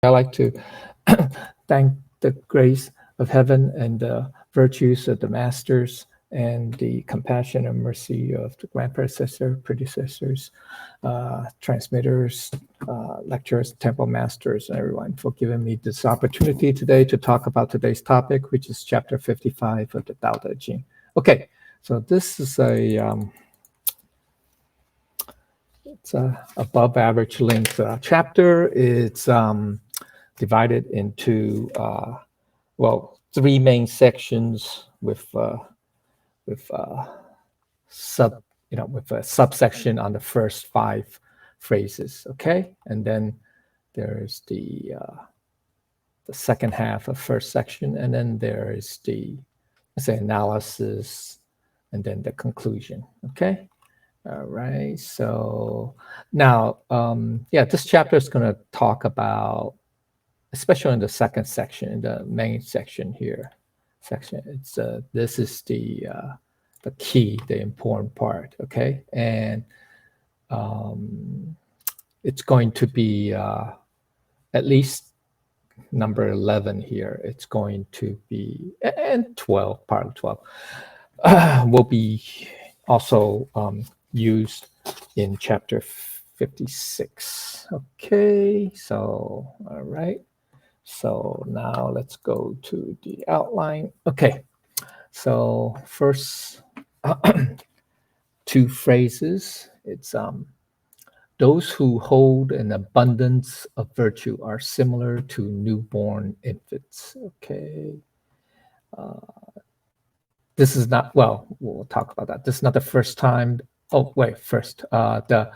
I like to thank the grace of heaven and the virtues of the masters and the compassion and mercy of the grand predecessors, transmitters, lecturers, temple masters, and everyone for giving me this opportunity today to talk about today's topic, which is chapter 55 of the Tao Te Ching. Okay, so this is it's a above average length chapter. It's divided into three main sections with sub with a subsection on the first five phrases. Okay, and then there's the second half of first section, and then there is the, let's say, analysis, and then the conclusion. Okay. All right. So now, this chapter is going to talk about, especially in the second section, in the main section here, it's this is the key, the important part. Okay, and it's going to be at least number 11 here. It's going to be, and 12, part of 12 will be also used in chapter 56. Okay, so all right. So now let's go to the outline. Okay, so first two phrases. It's those who hold an abundance of virtue are similar to newborn infants. Okay. This is not, well, we'll talk about that. This is not the first time. Oh, wait, first, the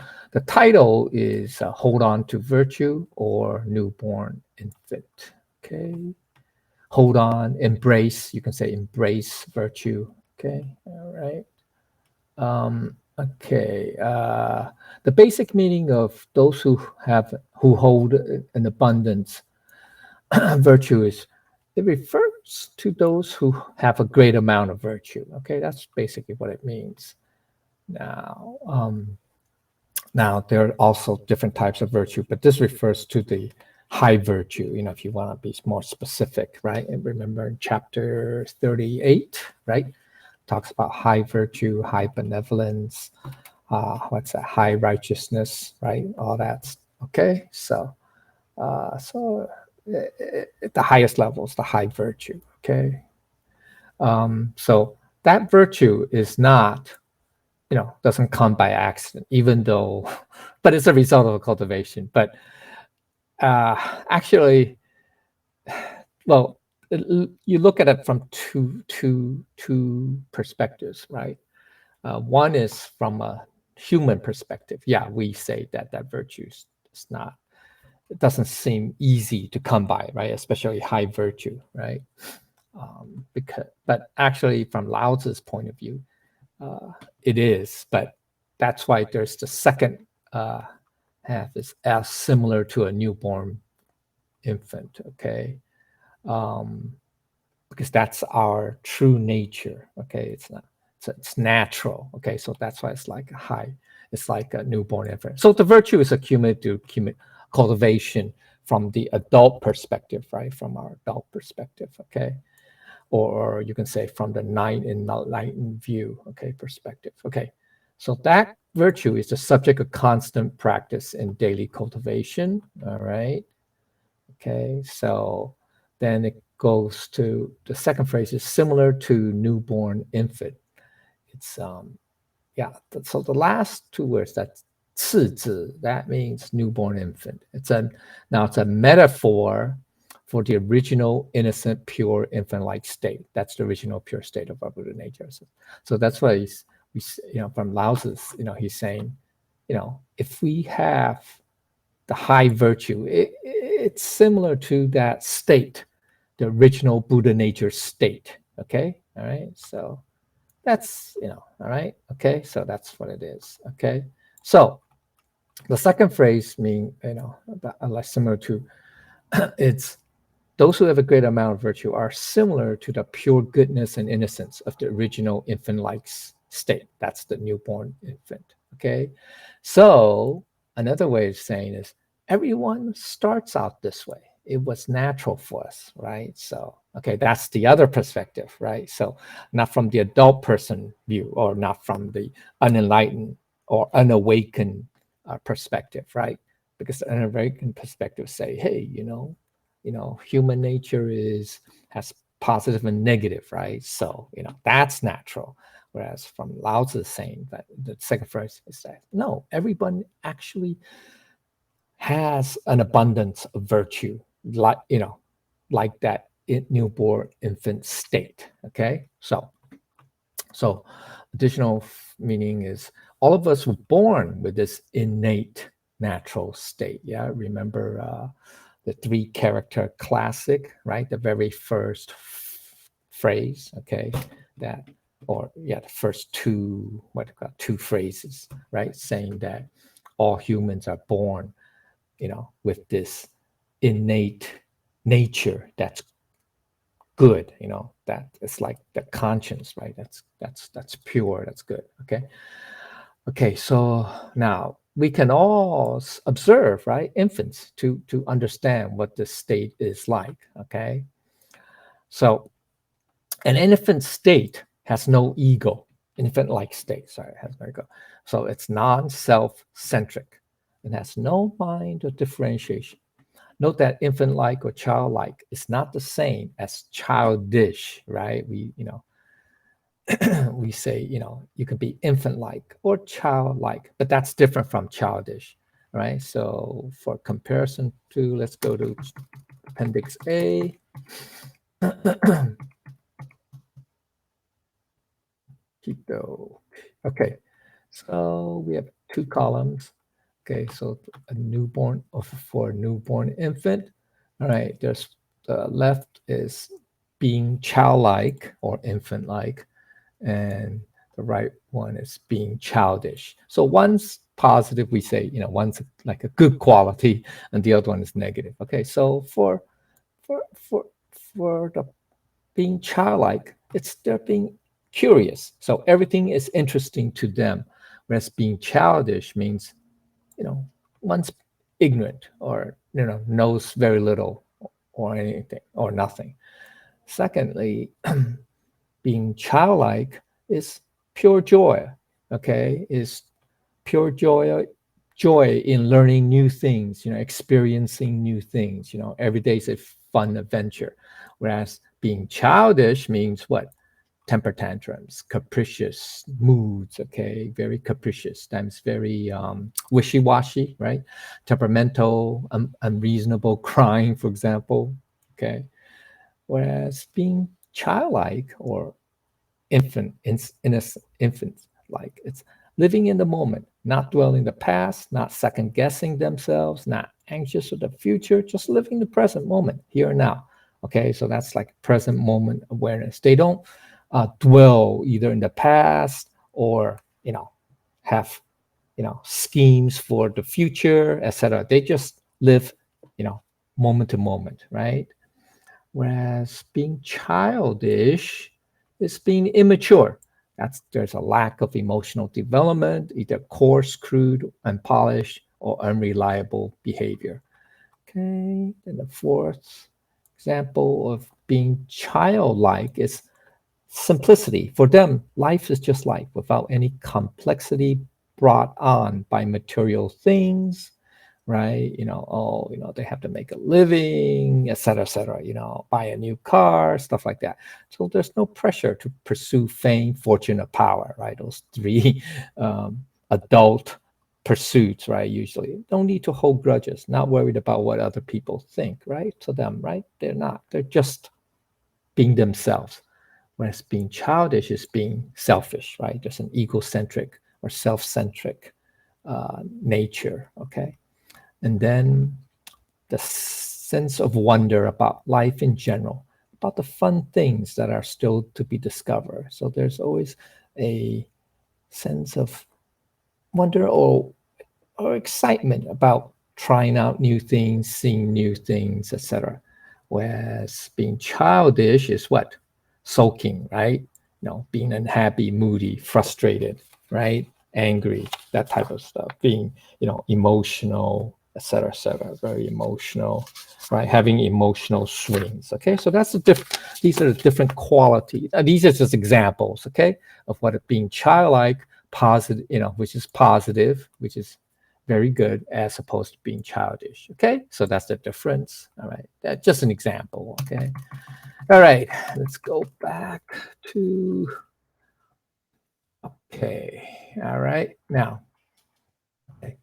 title is Hold On to Virtue or Newborn Infant. Okay. Hold on, embrace. You can say embrace virtue. Okay. All right. Okay. The basic meaning of those who hold an abundance virtue is, it refers to those who have a great amount of virtue. Okay, that's basically what it means. Now there are also different types of virtue, but this refers to the high virtue. If you want to be more specific, right? And remember in chapter 38, right, talks about high virtue, high benevolence, what's that? High righteousness, right? All that. Okay, so at the highest levels, the high virtue. Okay, so that virtue is not, doesn't come by accident, even though, but it's a result of cultivation. But actually, well, you look at it from two perspectives, right? One is from a human perspective. Yeah, we say that virtue is not, it doesn't seem easy to come by, right? Especially high virtue, right? But actually, from Lao Tzu's point of view, it is. But that's why there's the second half is as similar to a newborn infant. Okay, because that's our true nature. Okay, it's not. It's natural. Okay, so that's why it's like a high. It's like a newborn infant. So the virtue is a cumulative cultivation from the adult perspective, right? From our adult perspective. Okay. Or you can say from the enlightened view, okay, perspective. Okay, so that virtue is the subject of constant practice in daily cultivation. All right. Okay, so then it goes to the second phrase is similar to newborn infant. It's so the last two words, that's 次子, that means newborn infant. It's a metaphor for the original innocent, pure infant-like state. That's the original pure state of our Buddha nature. So that's why from Lao Tzu's, he's saying, if we have the high virtue, it's similar to that state, the original Buddha nature state. Okay, all right. So that's all right. Okay, so that's what it is. Okay, so the second phrase mean similar to it's those who have a great amount of virtue are similar to the pure goodness and innocence of the original infant-like state. That's the newborn infant. Okay, so another way of saying is everyone starts out this way. it was natural for us, right? So, okay, that's the other perspective, right? So not from the adult person view, or not from the unenlightened or unawakened perspective, right? Because the unawakened perspective say, hey, human nature has positive and negative, right? So, that's natural. Whereas from Lao Tzu saying that the second verse is that no, everyone actually has an abundance of virtue, like that newborn infant state. Okay, so additional meaning is all of us were born with this innate natural state. Yeah, remember the 3-character classic, right? The very first phrase, okay, that, or yeah, the first two phrases, right, saying that all humans are born, with this innate nature that's good, that it's like the conscience, right? That's pure, that's good. Okay, so now we can all observe, right, infants to understand what the state is like. Okay, so an infant state has no ego. Infant-like state, sorry, has no ego. So it's non-self-centric. It has no mind or differentiation. Note that infant-like or childlike is not the same as childish, right? We say, you can be infant-like or childlike, but that's different from childish, right? So for comparison to, let's go to Appendix A. Okay, so we have 2 columns. Okay, so a newborn, for a newborn infant. All right, there's the left is being childlike or infant-like, and the right one is being childish. So one's positive, we say, one's like a good quality, and the other one is negative. Okay, so for the being childlike, they're being curious. So everything is interesting to them. Whereas being childish means, one's ignorant, or, knows very little or anything or nothing. Secondly, being childlike is pure joy. Okay, is pure joy in learning new things, experiencing new things. Every day is a fun adventure. Whereas being childish means what? Temper tantrums, capricious moods. Okay, very capricious, times very wishy-washy, right? Temperamental, unreasonable crying, for example. Okay, whereas being childlike or innocent infants, like, it's living in the moment, not dwelling in the past, not second guessing themselves, not anxious for the future, just living the present moment, here and now. Okay, so that's like present moment awareness. They don't dwell either in the past, or have schemes for the future, etc. They just live moment to moment, right? Whereas being childish is being immature. There's a lack of emotional development, either coarse, crude, unpolished, or unreliable behavior. Okay, then the fourth example of being childlike is simplicity. For them, life is just life, without any complexity brought on by material things, right? They have to make a living, et cetera, buy a new car, stuff like that. So there's no pressure to pursue fame, fortune, or power, right? Those 3 adult pursuits, right? Usually don't need to hold grudges, not worried about what other people think, right? To them, right? They're just being themselves. Whereas being childish is being selfish, right? Just an egocentric or self-centric nature, okay? And then the sense of wonder about life in general, about the fun things that are still to be discovered. So there's always a sense of wonder or excitement about trying out new things, seeing new things, etc. Whereas being childish is what? Sulking, right? Being unhappy, moody, frustrated, right? Angry, that type of stuff. Being, emotional, etc. Very emotional, right? Having emotional swings. Okay, so that's the different. These are the different qualities. These are just examples, okay, of what it being childlike, positive, which is positive, which is very good, as opposed to being childish. Okay, so that's the difference. All right, that's just an example. Okay, all right, let's go back to. Okay, all right, now. Okay.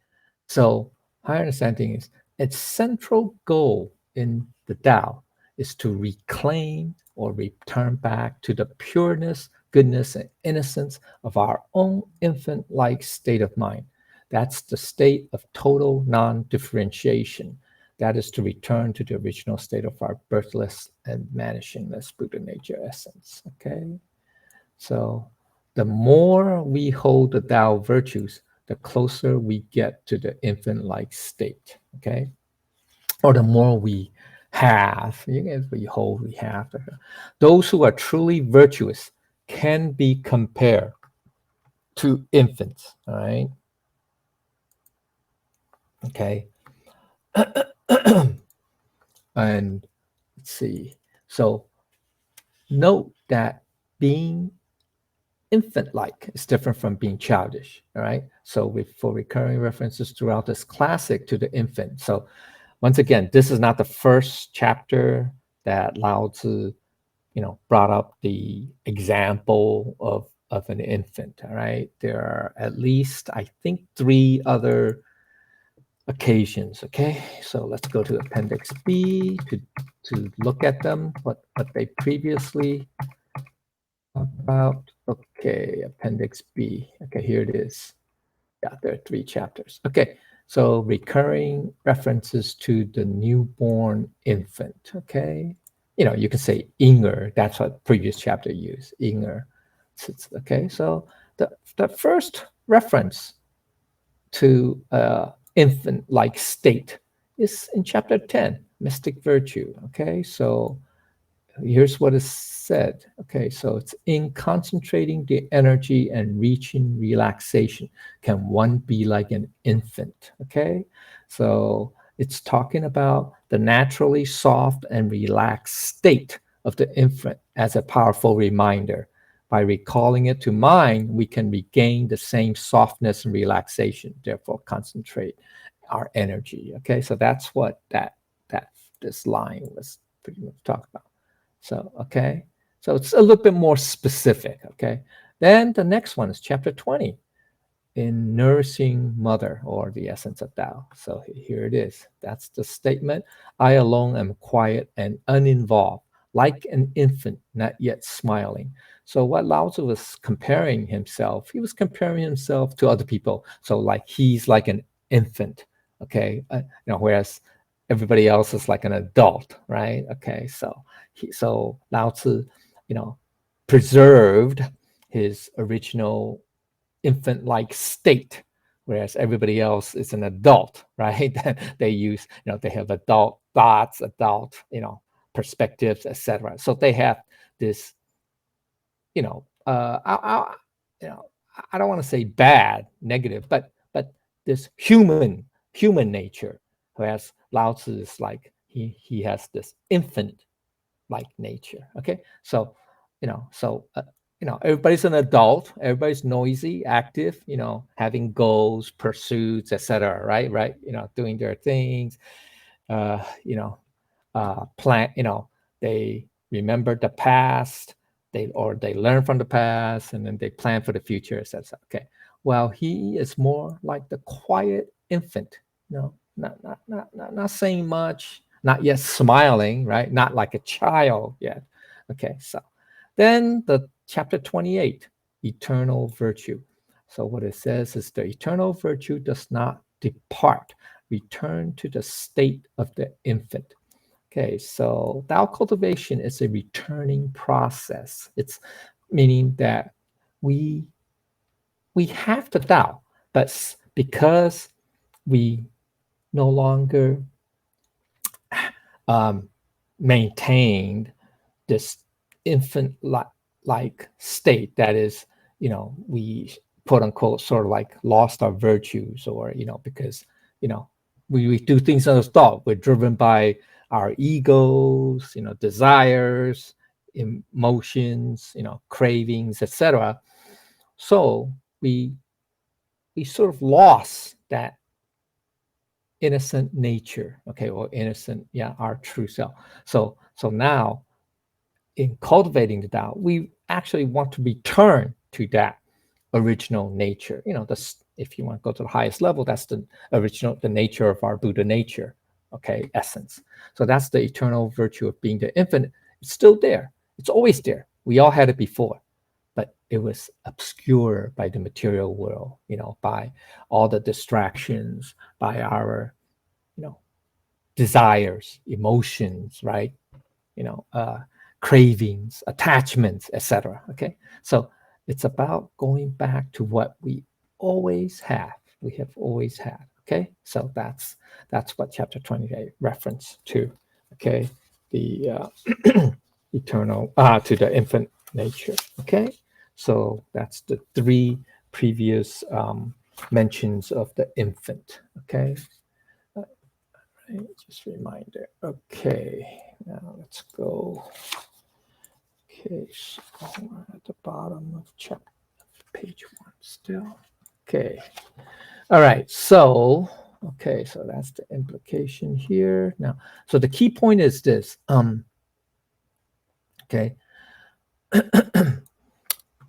So higher understanding is its central goal in the Tao is to reclaim or return back to the pureness, goodness, and innocence of our own infant-like state of mind. That's the state of total non-differentiation. That is to return to the original state of our birthless and vanishingless Buddha nature essence. Okay. So the more we hold the Tao virtues, the closer we get to the infant-like state, okay? Or the more we have, we hold, we have. Those who are truly virtuous can be compared to infants, all right? Okay. And let's see. So note that being infant-like is different from being childish, all right? So for recurring references throughout this classic to the infant. So once again, this is not the first chapter that Lao Tzu, brought up the example of an infant, all right? There are at least, I think, 3 other occasions, okay? So let's go to Appendix B to look at them, what they previously about. Okay, Appendix B. Okay, here it is. Yeah, there are 3 chapters. Okay, so recurring references to the newborn infant. Okay, you can say Inger. That's what previous chapter used. Inger. Okay, so the first reference to infant-like state is in chapter 10, mystic virtue. Okay, so here's what is said. Okay, so it's in concentrating the energy and reaching relaxation, can one be like an infant? Okay, so it's talking about the naturally soft and relaxed state of the infant as a powerful reminder. By recalling it to mind, we can regain the same softness and relaxation, therefore concentrate our energy. Okay, so that's what this line was pretty much talking about. So, okay. So it's a little bit more specific, okay? Then the next one is chapter 20, in nourishing mother, or the essence of Tao. So here it is. That's the statement. I alone am quiet and uninvolved, like an infant not yet smiling. So what Lao Tzu was comparing himself, he was comparing himself to other people. So like he's like an infant, okay? Whereas everybody else is like an adult, right? Okay, so Lao Tzu, preserved his original infant-like state, whereas everybody else is an adult, right? They use, they have adult thoughts, adult, perspectives, etc. So they have this, I don't want to say bad, negative, but this human nature, whereas Lao Tzu is like he has this infant like nature. Okay, so everybody's an adult, everybody's noisy, active, having goals, pursuits, etc. Right, doing their things, uh, you know, plan. They remember the past, they learn from the past, and then they plan for the future, etc. Okay, well, he is more like the quiet infant, not saying much, not yet smiling, right? Not like a child yet. Okay, so then the chapter 28, eternal virtue. So what it says is the eternal virtue does not depart, return to the state of the infant. Okay, so Tao cultivation is a returning process. It's meaning that we have the Tao, but because we no longer maintained this infant like state, that is, we quote unquote sort of like lost our virtues, or because we do things out of thought. We're driven by our egos, desires, emotions, cravings, etc. So we sort of lost that innocent nature, okay, or innocent, our true self. So now in cultivating the Tao, we actually want to return to that original nature. If you want to go to the highest level, that's the nature of our Buddha nature, okay, essence. So that's the eternal virtue of being the infinite. It's still there. It's always there. We all had it before, but it was obscured by the material world, by all the distractions, by our, desires, emotions, right? Cravings, attachments, etc. Okay, so it's about going back to what we always have. We have always had. Okay, so that's what chapter 28 reference to. Okay, the eternal to the infinite nature. Okay, so that's the three previous mentions of the infant. Okay. Just a reminder. Okay, now let's go. Okay, so we're at the bottom of chapter, page 1 still. Okay, all right, so that's the implication here. Now, so the key point is this. Okay,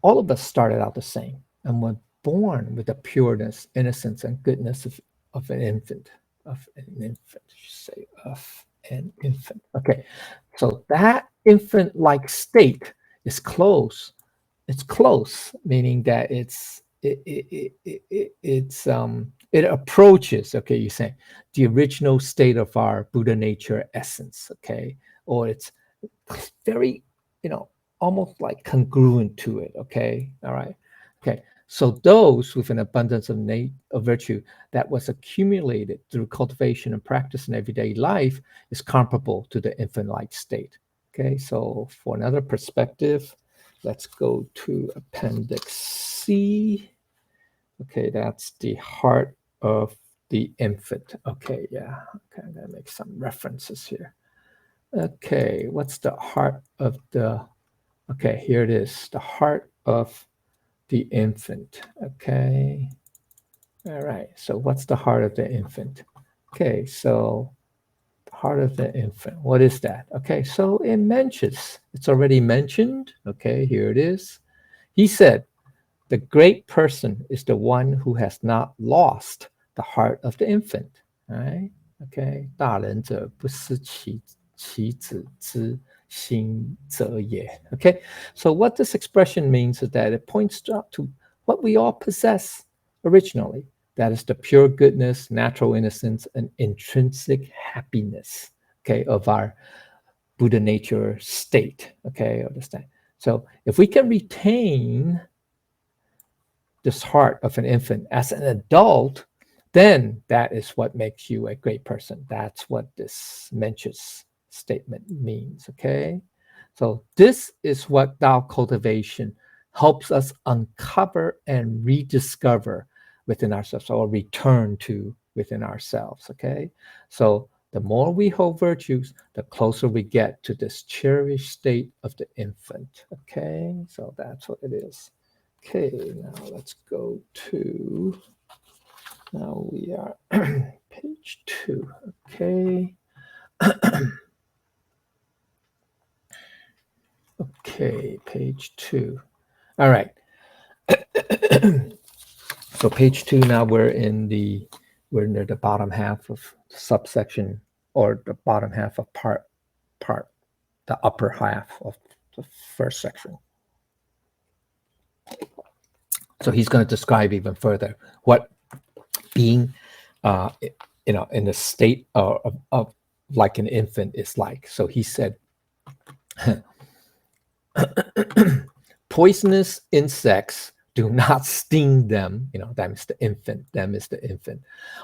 all of us started out the same and were born with the pureness, innocence, and goodness of an infant. Of an infant, you say of an infant. Okay, so that infant-like state is close. It's close, meaning that it approaches. Okay, you say the original state of our Buddha nature essence. Okay, or it's very, almost like congruent to it. Okay, all right. Okay, so those with an abundance of virtue that was accumulated through cultivation and practice in everyday life is comparable to the infant-like state. Okay, so for another perspective, let's go to Appendix C. Okay, that's the heart of the infant. Okay, yeah. Okay, I'm gonna make some references here. Okay, what's the heart of the? Okay, here it is. The heart of the infant. Okay. All right. So what's the heart of the infant? Okay, so the heart of the infant. What is that? Okay, so it mentions. It's already mentioned. Okay, here it is. He said, the great person is the one who has not lost the heart of the infant. All right. Okay. 大人者不失其子之心者也. Okay. So what this expression means is that it points up to what we all possess originally. That is the pure goodness, natural innocence, and intrinsic happiness, okay, of our Buddha nature state. Okay, understand? So if we can retain this heart of an infant as an adult, then that is what makes you a great person. That's what this Mencius statement means, okay? So this is what Tao cultivation helps us uncover and rediscover within ourselves, or return to within ourselves, okay? So the more we hold virtues, the closer we get to this cherished state of the infant, okay? So that's what it is. Okay, now let's go to, now we are page 2, okay. Okay, page 2. All right. So page 2, now we're near the bottom half of subsection, or the bottom half of part, the upper half of the first section. So he's going to describe even further what being, in the state of like an infant is like. So he said, poisonous insects do not sting them. That is the infant. Them is the infant.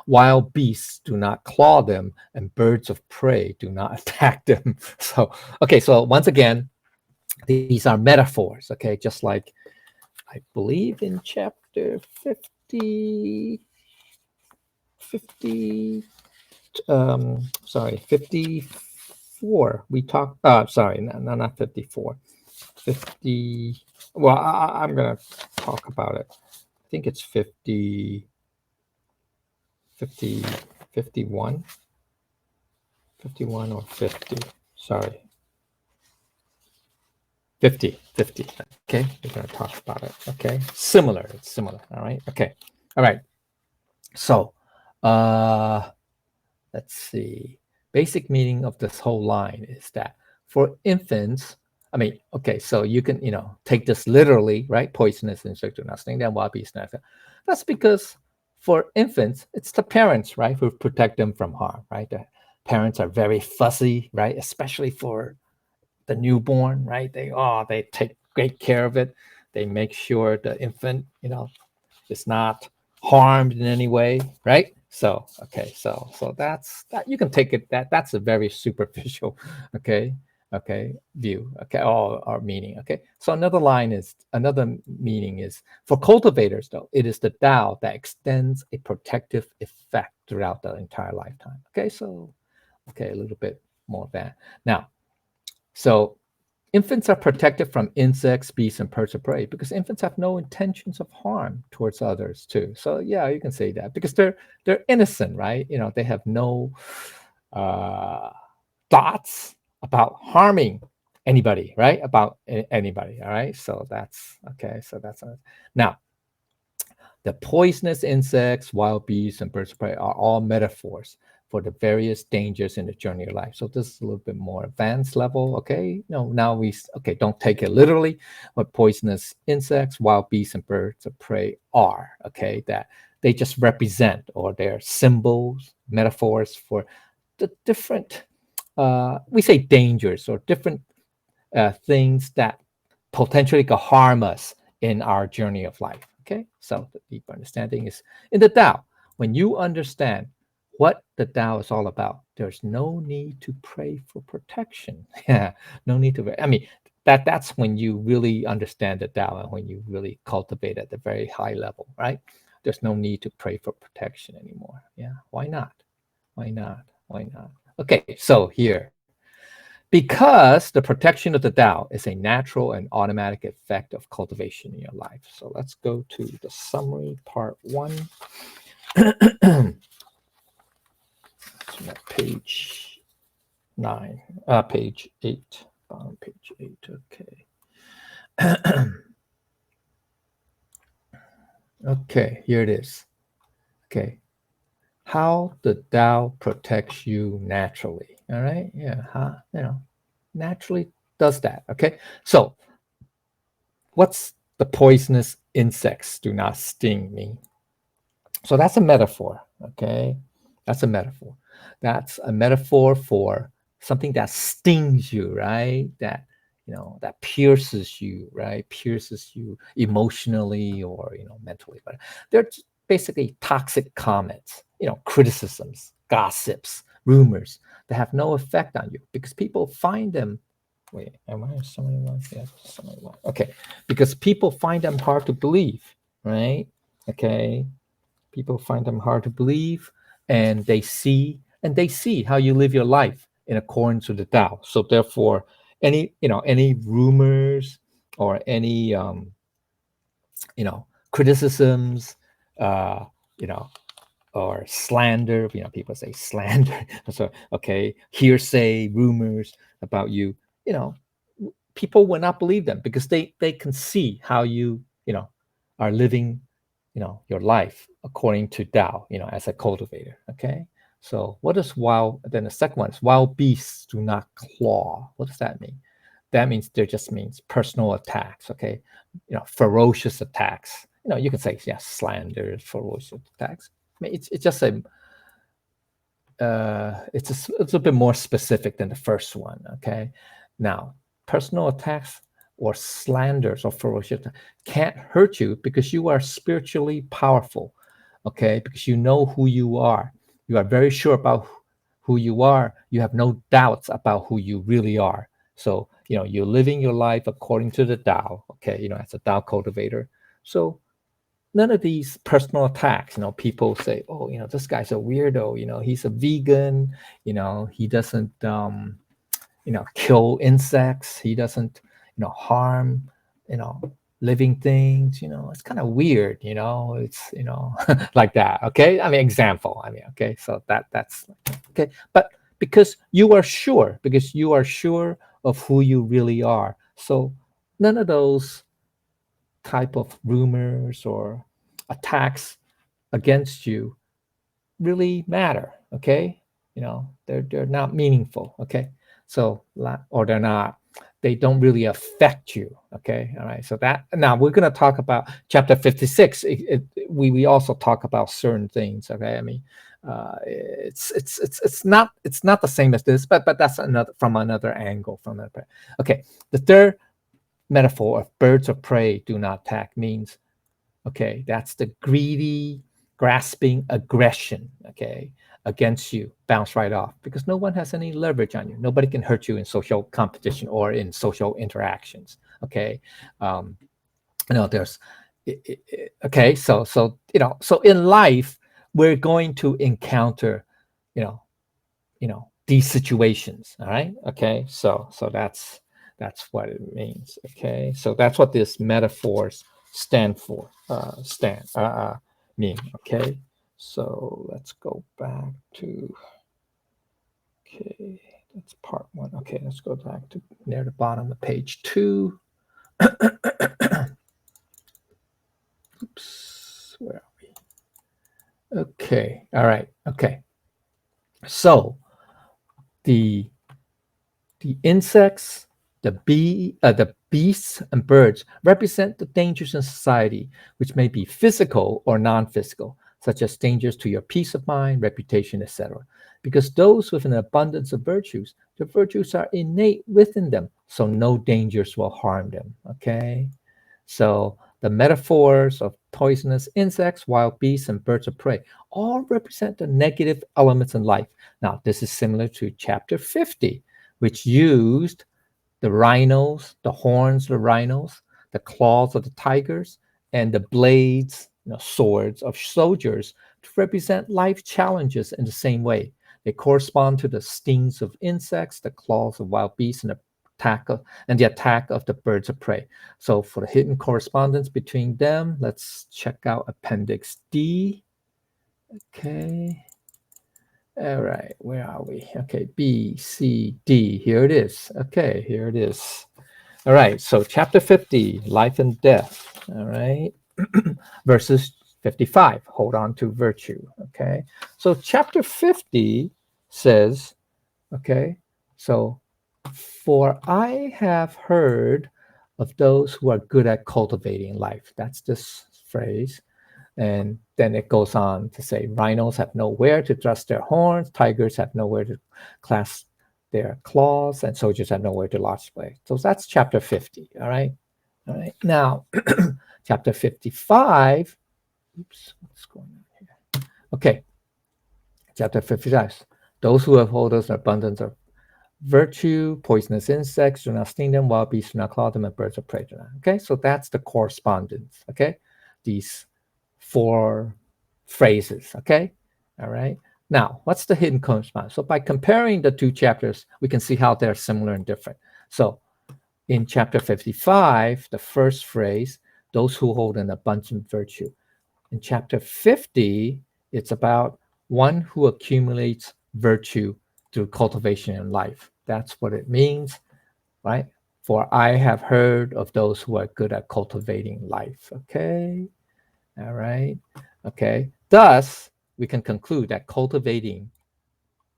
Wild beasts do not claw them, and birds of prey do not attack them. So, okay. So once again, these are metaphors. Okay, just like I believe in chapter 50. sorry, 54. We talked, sorry, no, not 54. 50, well, I'm going to talk about it. I think it's 50, 50, 51, 51 or 50. Sorry. 50, 50. Okay, we're going to talk about it. Okay, similar. It's similar. All right. Okay. All right. So, let's see. Basic meaning of this whole line is that for infants, I mean, okay, so you can, take this literally, right? Poisonous insect do not sting them, wild beasts not. That's because for infants, it's the parents, right, who protect them from harm, right? The parents are very fussy, right? Especially for the newborn, right? They take great care of it. They make sure the infant, is not harmed in any way, right? So okay, so that's that. You can take it that's a very superficial, okay, view, okay, or meaning, okay. So another meaning is for cultivators though. It is the Tao that extends a protective effect throughout the entire lifetime. Okay, so a little bit more of that now. So infants are protected from insects, beasts, and birds of prey because infants have no intentions of harm towards others too. So yeah, you can say that because they're innocent, right? They have no uh, thoughts about harming anybody, right? About anybody. All right. So that's okay. So that's now. The poisonous insects, wild beasts, and birds of prey are all metaphors for the various dangers in the journey of life. So this is a little bit more advanced level, okay? Now don't take it literally. What poisonous insects, wild beasts, and birds of prey are, okay? That they just represent, or they're symbols, metaphors for the different, we say dangers, or different things that potentially could harm us in our journey of life. Okay, so the deep understanding is in the Tao. When you understand what the Tao is all about, there's no need to pray for protection. Yeah, no need to. I mean, that's when you really understand the Tao and when you really cultivate at the very high level, right? There's no need to pray for protection anymore. Yeah, why not? Why not? Why not? Okay, so here, because the protection of the Tao is a natural and automatic effect of cultivation in your life. So let's go to the summary part 1. Page 9, page 8, page 8, okay. Okay, here it is. Okay, how the Tao protects you naturally. All right, yeah, naturally does that. Okay, so what's the poisonous insects do not sting me? So that's a metaphor, okay? That's a metaphor. That's a metaphor for something that stings you, right? That pierces you, right? Pierces you emotionally or mentally. But they're basically toxic comments, criticisms, gossips, rumors that have no effect on you because people find them. Wait, am I summary one? Yeah, summary one. Okay, because people find them hard to believe, right? Okay, people find them hard to believe, and they see how you live your life in accordance with the Tao. So therefore, any rumors or any criticisms, uh, you know, or slander. People say slander. So okay, hearsay, rumors about you. You know, people will not believe them because they can see how you are living your life according to Tao, as a cultivator. Okay, so what is wild? Then the second one is wild beasts do not claw. What does that mean? That means there just means personal attacks. Okay, ferocious attacks. You can say yes, slander, ferocious attacks. I mean, it's just it's a bit more specific than the first one. Okay, now personal attacks or slanders or ferocious can't hurt you because you are spiritually powerful. Okay, because you know who you are. You are very sure about who you are. You have no doubts about who you really are. So you're living your life according to the Tao. Okay, as a Tao cultivator. So none of these personal attacks. People say, oh, this guy's a weirdo. He's a vegan. He doesn't kill insects. He doesn't harm living things. It's kind of weird. It's like that. Okay, I mean, example. Okay, so that's okay. But because you are sure of who you really are, so none of those type of rumors or attacks against you really matter. Okay, they're not meaningful. Okay, so or they don't really affect you. Okay, all right. So that now we're going to talk about chapter 56. We also talk about certain things. Okay, I mean, it's not the same as this, but that's another angle from another. Okay, the third metaphor of birds of prey do not attack means, okay, that's the greedy, grasping aggression, okay, against you, bounce right off, because no one has any leverage on you. Nobody can hurt you in social competition or in social interactions. Okay, there's okay, so so in life we're going to encounter these situations. All right, okay, so that's what it means. Okay, so that's what these metaphors mean. Okay, so let's go back to, okay, that's part one. Okay, let's go back to near the bottom of page 2. Oops, where are we? Okay, all right, okay, so the insects, the beasts and birds represent the dangers in society, which may be physical or non-physical, such as dangers to your peace of mind, reputation, etc. Because those with an abundance of virtues, the virtues are innate within them, so no dangers will harm them. Okay, so the metaphors of poisonous insects, wild beasts, and birds of prey all represent the negative elements in life. Now, this is similar to chapter 50, which used the rhinos, the horns of the rhinos, the claws of the tigers, and the blades, swords of soldiers to represent life challenges in the same way. They correspond to the stings of insects, the claws of wild beasts, and the attack of the birds of prey. So for the hidden correspondence between them, let's check out Appendix D. Okay. All right, where are we? Okay, B, C, D. Here it is. Okay, here it is. All right, so chapter 50, life and death. All right, verses 55, hold on to virtue. Okay, so chapter 50 says, okay, so for I have heard of those who are good at cultivating life. That's this phrase. And then it goes on to say, rhinos have nowhere to thrust their horns, tigers have nowhere to clasp their claws, and soldiers have nowhere to lodge blades. So that's chapter 50. All right. All right. Now, chapter 55. Oops, what's going on here? Okay. Chapter 55. Those who uphold us an abundance of virtue, poisonous insects do not sting them, wild beasts do not claw them, and birds of prey do not. Okay, so that's the correspondence. Okay, these 4 phrases. Okay, all right. Now, what's the hidden correspondence? So by comparing the 2 chapters, we can see how they're similar and different. So in chapter 55, the first phrase, those who hold an abundant virtue. In chapter 50, it's about one who accumulates virtue through cultivation in life. That's what it means, right? For I have heard of those who are good at cultivating life. Okay. All right. Okay. Thus, we can conclude that cultivating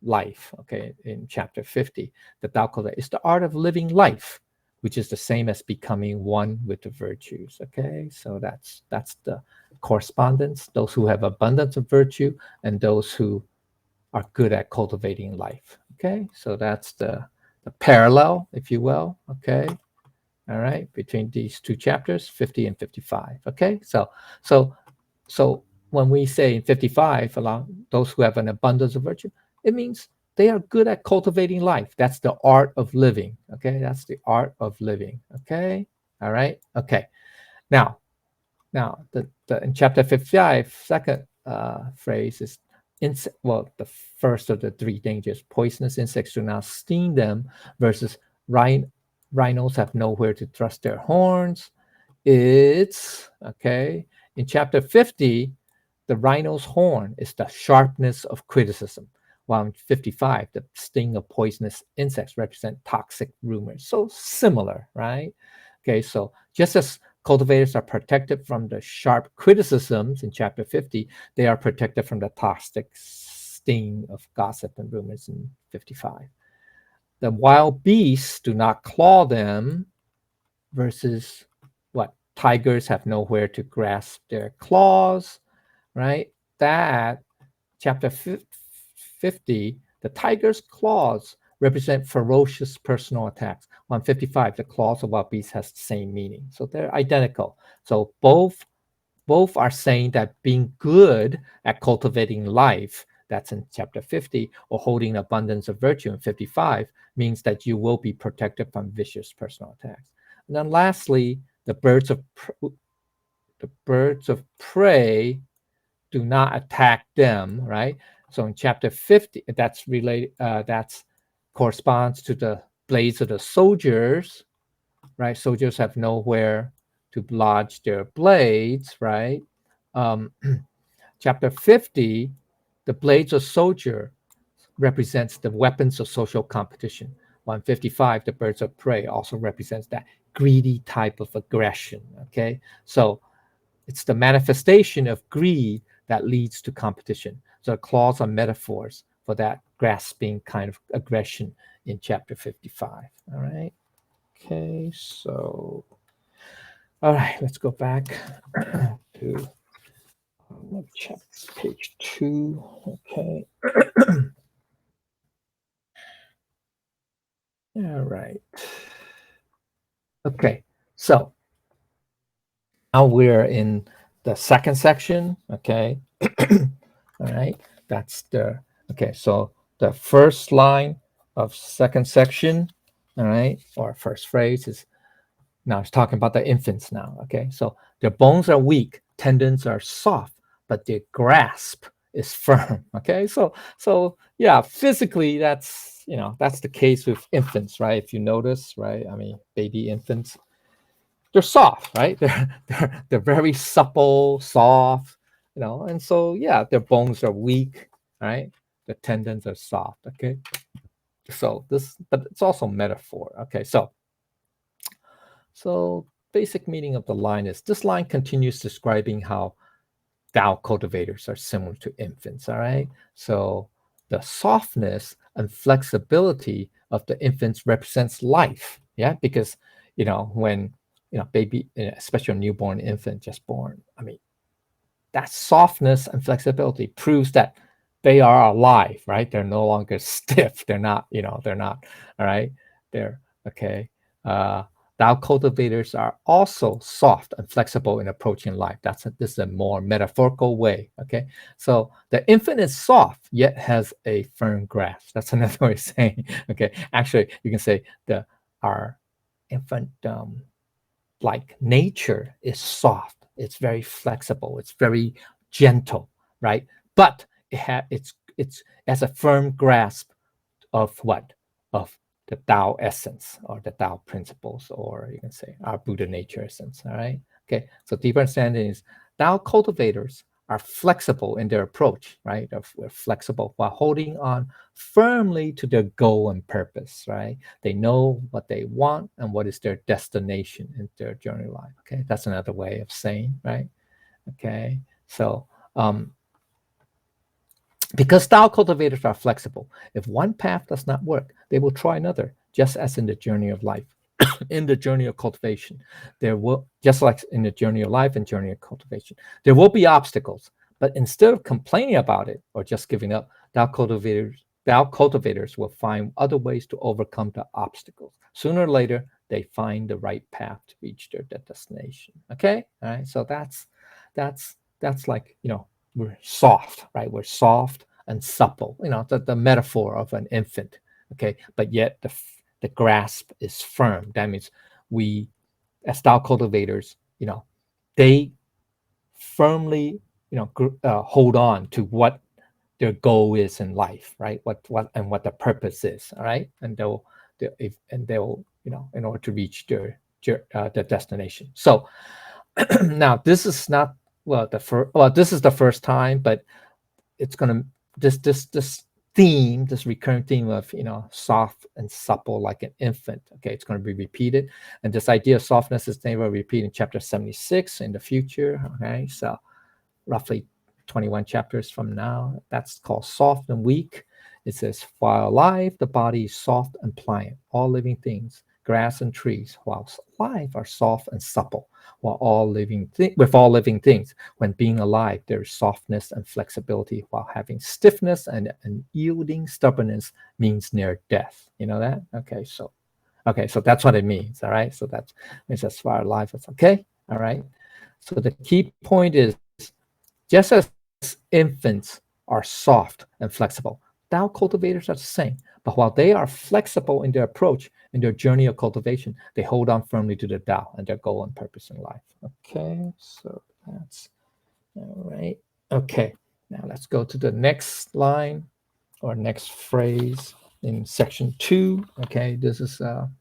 life, okay, in chapter 50, the Tao cultivate is the art of living life, which is the same as becoming one with the virtues. Okay. So that's the correspondence, those who have abundance of virtue and those who are good at cultivating life. Okay, so that's the parallel, if you will. Okay, all right, between these 2 chapters, 50 and 55. Okay, so when we say in 55, allow those who have an abundance of virtue, it means they are good at cultivating life. That's the art of living. Okay, that's the art of living. Okay, all right. Okay, now Now, in chapter 55, second phrase is, the first of the three dangers. Poisonous insects do not sting them, versus rhinos have nowhere to thrust their horns. It's, okay, in chapter 50, the rhino's horn is the sharpness of criticism, while in 55, the sting of poisonous insects represent toxic rumors. So similar, right? Okay, so just as cultivators are protected from the sharp criticisms in chapter 50, they are protected from the toxic sting of gossip and rumors in 55. The wild beasts do not claw them, versus what? Tigers have nowhere to grasp their claws, right? That chapter 50, the tiger's claws represent ferocious personal attacks. 155, the claws of wild beasts has the same meaning. So they're identical. So both are saying that being good at cultivating life, that's in chapter 50, or holding abundance of virtue in 55, means that you will be protected from vicious personal attacks. And then lastly, the birds of prey do not attack them, right? So in chapter 50, that's related, that's corresponds to the blades of the soldiers, right? Soldiers have nowhere to lodge their blades, right? Um, chapter 50, the blades of soldier represents the weapons of social competition. 155, the birds of prey, also represents that greedy type of aggression, okay? So it's the manifestation of greed that leads to competition. So claws are metaphors for that grasping kind of aggression in chapter 55. All right. Okay. So, all right, let's go back to page 2. Okay. All right. Okay. So now we're in the second section. Okay. All right. That's okay. So the first line of second section, all right, or first phrase is, now it's talking about the infants now. Okay. So their bones are weak, tendons are soft, but their grasp is firm. Okay. So yeah, physically that's the case with infants, right? If you notice, right? I mean, baby infants, they're soft, right? They're very supple, soft, and so yeah, their bones are weak, right? The tendons are soft, okay? So but it's also metaphor, okay? So basic meaning of the line is, this line continues describing how Tao cultivators are similar to infants, all right? So the softness and flexibility of the infants represents life, yeah? Because, when, baby, especially a newborn infant just born, I mean, that softness and flexibility proves that they are alive, right? They're no longer stiff. They're not, all right? They're, okay. Uh, Tao cultivators are also soft and flexible in approaching life. This is a more metaphorical way, okay? So the infant is soft, yet has a firm grasp. That's another way of saying, okay? Actually, you can say our infant, like nature, is soft. It's very flexible. It's very gentle, right? But it has a firm grasp of what? Of the Tao essence, or the Tao principles, or you can say our Buddha nature essence. All right. Okay. So deeper understanding is, Tao cultivators are flexible in their approach, right? We're flexible while holding on firmly to their goal and purpose, right? They know what they want and what is their destination in their journey life. Okay. That's another way of saying, right? Okay. So, because Tao cultivators are flexible, if one path does not work, they will try another, just as in the journey of life. In the journey of cultivation, there will, just like in the journey of life and journey of cultivation, there will be obstacles. But instead of complaining about it or just giving up, Tao cultivators will find other ways to overcome the obstacles. Sooner or later, they find the right path to reach their destination. Okay, all right. So that's like, we're soft, right? We're soft and supple. The metaphor of an infant. Okay, but yet the grasp is firm. That means we, as Tao cultivators, they firmly, hold on to what their goal is in life, right? What the purpose is, all right? And they'll in order to reach their destination. So now this is not this is the first time, but it's gonna this theme, this recurring theme of soft and supple like an infant. Okay, it's going to be repeated, and this idea of softness is never repeated in chapter 76 in the future. Okay, so roughly 21 chapters from now, that's called soft and weak. It says, while alive, the body is soft and pliant. All living things, grass and trees, while alive, are soft and supple. While with all living things, when being alive, there is softness and flexibility, while having stiffness and unyielding stubbornness means near death. You know that? Okay, so that's what it means. All right, so that's as far alive as okay. All right. So the key point is, just as infants are soft and flexible, Tao cultivators are the same. But while they are flexible in their approach, in their journey of cultivation, they hold on firmly to the Tao and their goal and purpose in life. Okay, so that's all right. Okay, now let's go to the next line or next phrase in section 2. Okay, this is an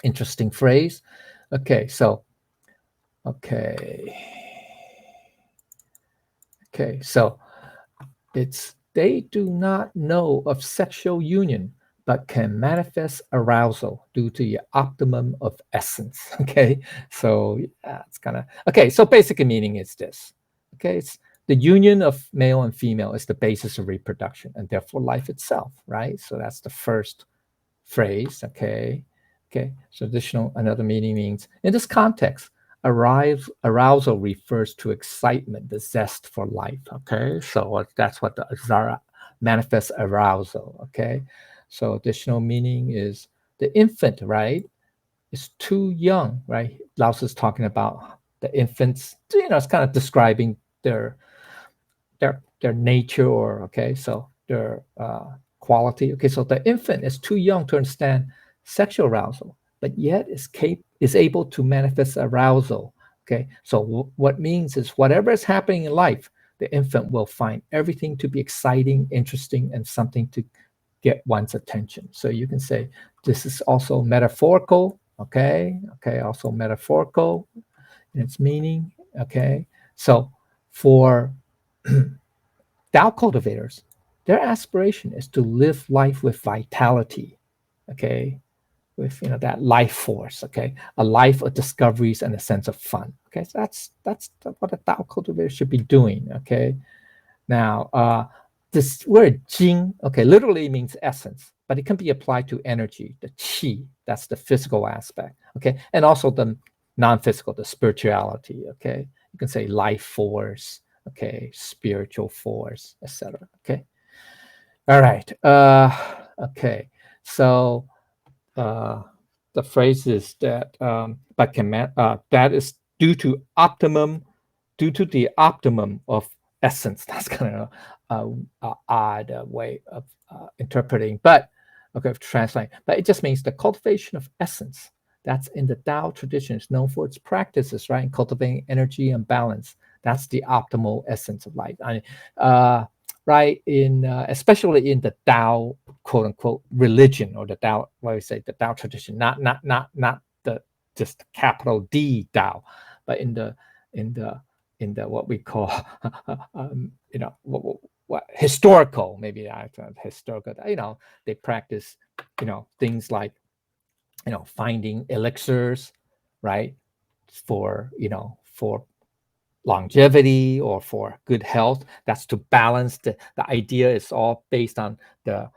interesting phrase. Okay, so so it's, they do not know of sexual union, but can manifest arousal due to the optimum of essence. Okay, so it's kind of okay. So basic meaning is this. Okay, it's the union of male and female is the basis of reproduction and therefore life itself, right? So that's the first phrase. Okay, so another meaning means in this context, arousal refers to excitement, the zest for life. Okay, so that's what the Zara manifest arousal. Okay, so additional meaning is the infant, right, is too young, right? Laos is talking about the infants. It's kind of describing their nature, or so their quality. Okay, so the infant is too young to understand sexual arousal, but yet is able to manifest arousal. Okay, so what means is whatever is happening in life, the infant will find everything to be exciting, interesting, and something to get one's attention. So you can say this is also metaphorical. Okay, also metaphorical in its meaning. Okay, so for Tao cultivators, their aspiration is to live life with vitality, okay, with that life force, okay, a life of discoveries and a sense of fun. Okay, so that's what a Tao cultivator should be doing. Okay, now this word "jing," okay, literally means essence, but it can be applied to energy, the qi. That's the physical aspect. Okay, and also the non-physical, the spirituality. Okay, you can say life force. Okay, spiritual force, etc. Okay, all right. Okay, so the phrase is that that is due to the optimum of essence. That's kind of odd way of interpreting, but of translating. But it just means the cultivation of essence. That's in the Tao tradition. It's known for its practices, right? In cultivating energy and balance. That's the optimal essence of life. Right, in especially in the Tao, quote unquote, religion, or the Tao, what we say, the Tao tradition, not the just capital D Tao, but in the what we call what historical, maybe historical, they practice things like finding elixirs, right, for longevity or for good health. That's to balance the idea is all based on the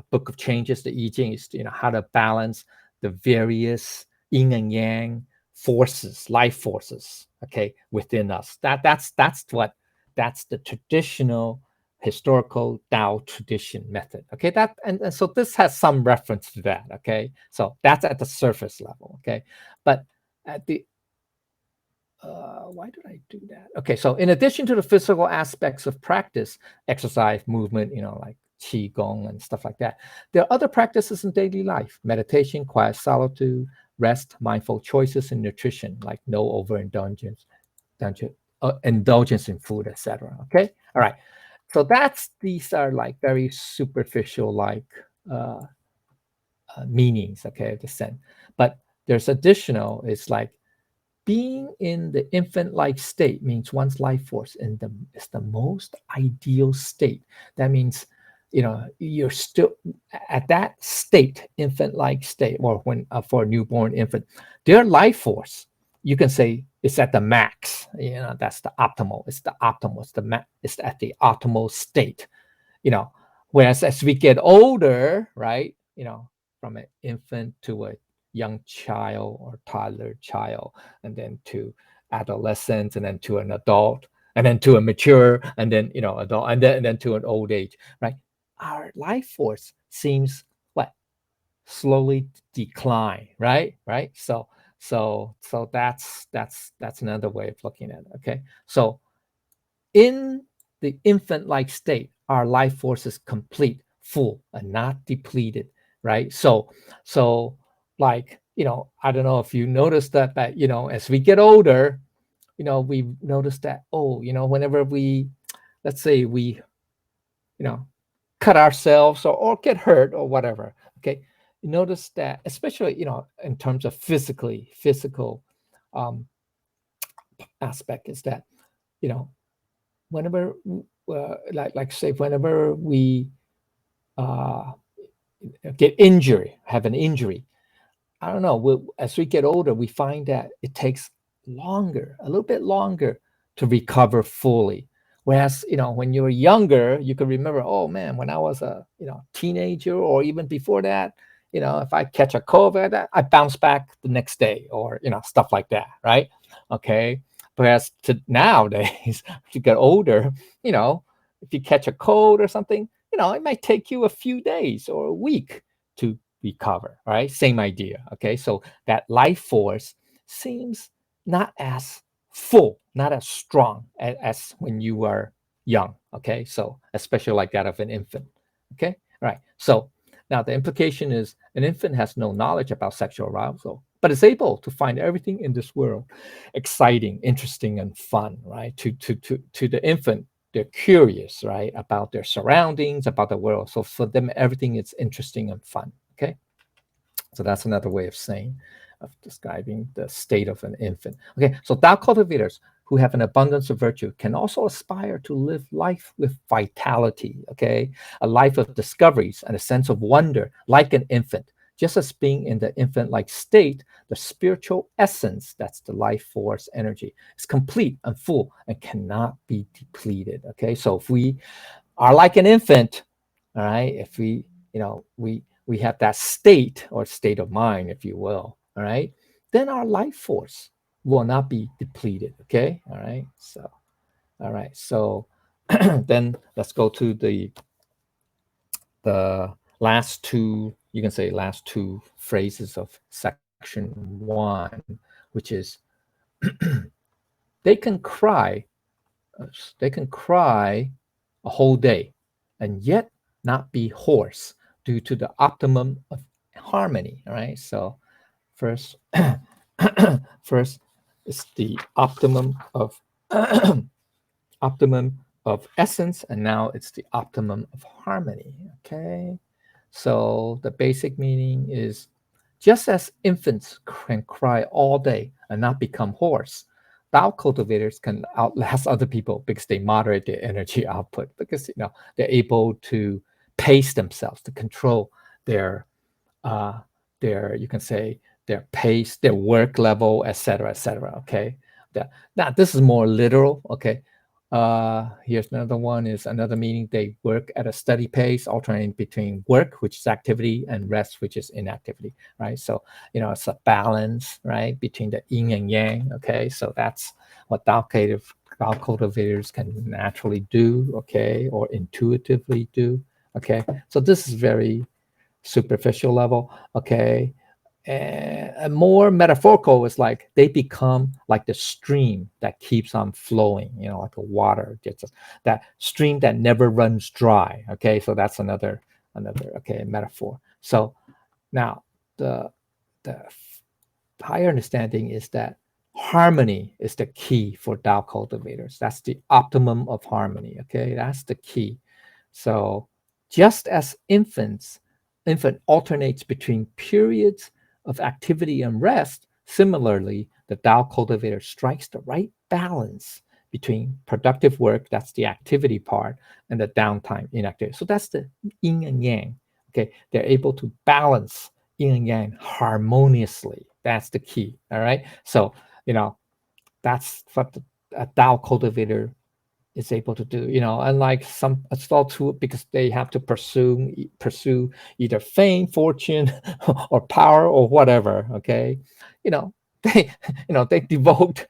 Book of Changes, the I Ching, is how to balance the various yin and yang forces, life forces, okay, within us. That's the traditional historical Tao tradition method. Okay, and so this has some reference to that. Okay, so that's at the surface level. Okay, but at the why did I do that? Okay, so in addition to the physical aspects of practice, exercise, movement, like qigong and stuff like that, there are other practices in daily life: meditation, quiet solitude, rest, mindful choices, and nutrition, like no overindulgence, indulgence in food, etc. Okay, all right. So these are like very superficial like uh, meanings, okay, of the sense. But there's additional. It's like being in the infant-like state means one's life force is the most ideal state. That means, you're still at that state, infant-like state, or when for a newborn infant, their life force, you can say, it's at the max. That's the optimal. It's the optimal. It's at the optimal state. Whereas as we get older, right, from an infant to a young child or toddler child, and then to adolescence, and then to an adult, and then to a mature, and then adult, and then to an old age, right? Our life force seems what slowly decline, right. So that's another way of looking at it. Okay, so in the infant-like state, our life force is complete, full, and not depleted, right? So like, I don't know if you notice that as we get older, we notice that, whenever let's say we, cut ourselves or get hurt or whatever, okay, you notice that, especially, in terms of physical um, aspect, is that, you know, whenever like say whenever we uh, get injury, have an injury, I don't know, as we get older, we find that it takes a little bit longer to recover fully. Whereas, when you were younger, you could remember, oh man, when I was a teenager or even before that, if I catch a COVID, I bounce back the next day, or stuff like that, right? Okay. Whereas to nowadays, if you get older, if you catch a cold or something, it might take you a few days or a week to recover, right? Same idea. Okay. So that life force seems not as full, not as strong as when you were young. Okay. So especially like that of an infant. Okay. All right. So now the implication is an infant has no knowledge about sexual arousal, but is able to find everything in this world exciting, interesting, and fun, right? To the infant, they're curious, right, about their surroundings, about the world. So for them, everything is interesting and fun. Okay. So that's another way of describing the state of an infant. Okay, so Tao cultivators who have an abundance of virtue can also aspire to live life with vitality, okay? A life of discoveries and a sense of wonder like an infant. Just as being in the infant-like state, the spiritual essence, that's the life force energy, is complete and full and cannot be depleted, okay? So if we are like an infant, all right, if we have that state or state of mind, if you will, all right, then our life force will not be depleted. Okay, all right, so then let's go to the last two, you can say last two phrases of section one, which is they can cry, they can cry a whole day and yet not be hoarse due to the optimum of harmony. All right. So first, first is the optimum of essence, and now it's the optimum of harmony. Okay. So the basic meaning is just as infants can cry all day and not become hoarse, Tao cultivators can outlast other people because they moderate their energy output, because they're able to pace themselves, to control their uh, you can say their pace, their work level, etc., etc. Okay, now this is more literal. Okay, here's another one. Is another meaning they work at a steady pace, alternating between work, which is activity, and rest, which is inactivity. Right. So it's a balance, right, between the yin and yang. Okay, so that's what Tao cultivators can naturally do. Okay, or intuitively do. Okay, so this is very superficial level. Okay, and more metaphorical is like they become like the stream that keeps on flowing, like the water gets that stream that never runs dry. Okay, so that's another okay metaphor. So now the higher understanding is that harmony is the key for Tao cultivators. That's the optimum of harmony. Okay, that's the key. So just as infant alternates between periods of activity and rest, similarly, the Tao cultivator strikes the right balance between productive work, that's the activity part, and the downtime, inactivity. So that's the yin and yang. Okay, they're able to balance yin and yang harmoniously. That's the key. All right. So, that's what a Tao cultivator is able to do, unlike some adults who, because they have to pursue either fame, fortune, or power or whatever. Okay, you know, they they devote,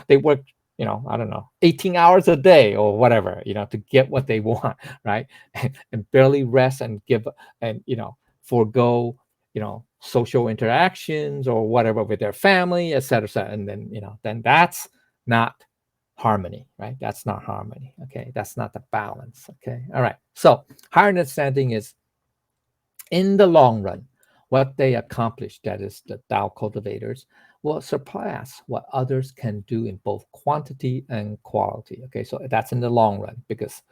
they work, I don't know, 18 hours a day or whatever, to get what they want, right? And barely rest and forego, social interactions or whatever with their family, etc., etc. And then, then that's not harmony, right? That's not harmony. Okay, that's not the balance. Okay, all right. So higher understanding is, in the long run, what they accomplish, that is the Tao cultivators, will surpass what others can do in both quantity and quality. Okay, so that's in the long run, because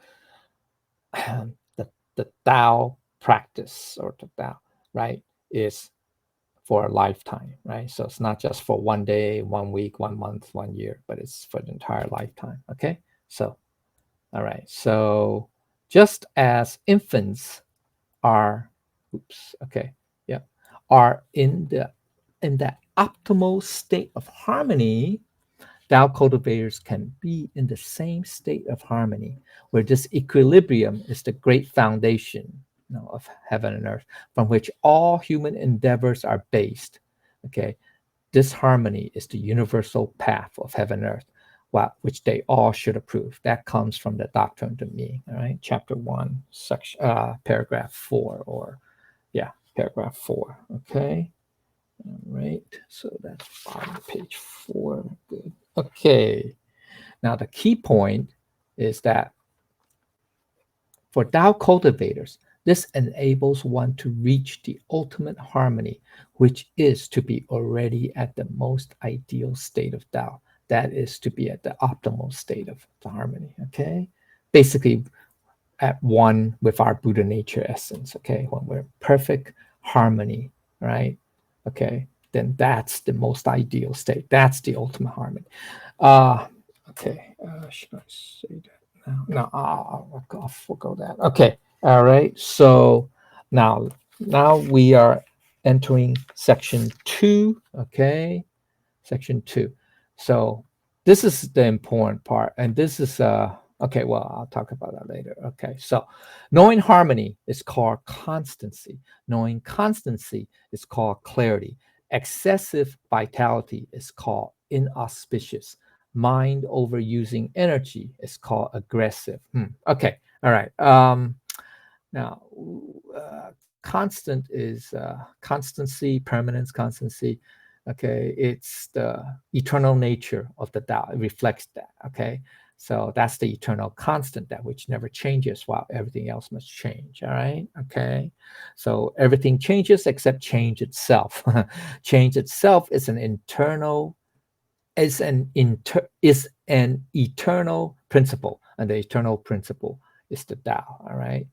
the Tao practice, or the Tao, right, is for a lifetime, right? So it's not just for one day, 1 week, 1 month, 1 year, but it's for the entire lifetime. Okay, so all right. So just as infants are, yeah, are in the optimal state of harmony, Tao cultivators can be in the same state of harmony, where this equilibrium is the great foundation, of heaven and earth, from which all human endeavors are based. Okay, this harmony is the universal path of heaven and earth, which they all should approve. That comes from the Doctrine to Me. All right, chapter 1, section, paragraph 4, or paragraph 4. Okay. All right, so that's bottom of page 4. Good. Okay. Now the key point is that for Tao cultivators, this enables one to reach the ultimate harmony, which is to be already at the most ideal state of Tao. That is to be at the optimal state of the harmony. Okay, basically at one with our Buddha nature essence. Okay, when we're perfect harmony, right? Okay, then that's the most ideal state. That's the ultimate harmony. Okay, should I say that now? No, I'll forego that. Okay, all right. So now we are entering section 2. Okay, section 2. So this is the important part, and this is okay. Well, I'll talk about that later. Okay, so knowing harmony is called constancy. Knowing constancy is called clarity. Excessive vitality is called inauspicious. Mind overusing energy is called aggressive. Okay, all right. Now, constant is constancy, permanence, constancy. Okay, it's the eternal nature of the Tao. It reflects that. Okay, so that's the eternal constant, that which never changes, while everything else must change. All right. Okay, so everything changes except change itself. Change itself is an internal, is an eternal principle, and the eternal principle is the Tao. All right.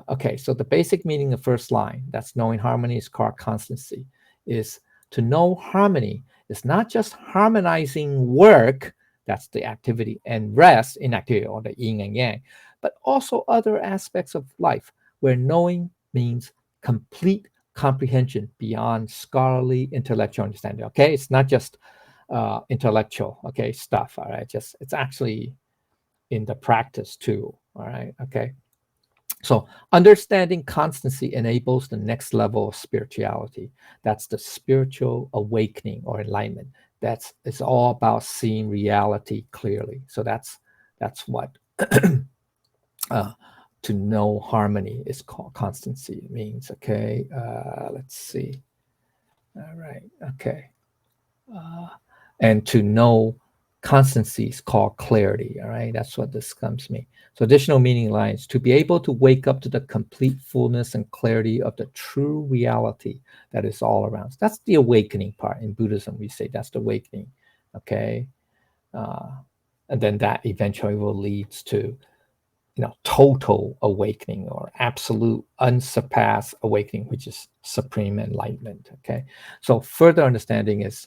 Okay, so the basic meaning of first line, that's knowing harmony is called constancy, is to know harmony is not just harmonizing work, that's the activity, and rest, inactivity, or the yin and yang, but also other aspects of life, where knowing means complete comprehension beyond scholarly intellectual understanding. Okay, it's not just intellectual, okay, stuff. All right, just it's actually in the practice too. All right, okay. So understanding constancy enables the next level of spirituality. That's the spiritual awakening or enlightenment. It's all about seeing reality clearly. So that's what to know harmony is called constancy. It means. Okay, let's see. All right. Okay, and to know constancy is called clarity. All right, that's what this comes to me. So additional meaning lines: to be able to wake up to the complete fullness and clarity of the true reality that is all around. That's the awakening part. In Buddhism, we say that's the awakening. Okay, and then that eventually will lead to total awakening or absolute unsurpassed awakening, which is supreme enlightenment. Okay, so further understanding is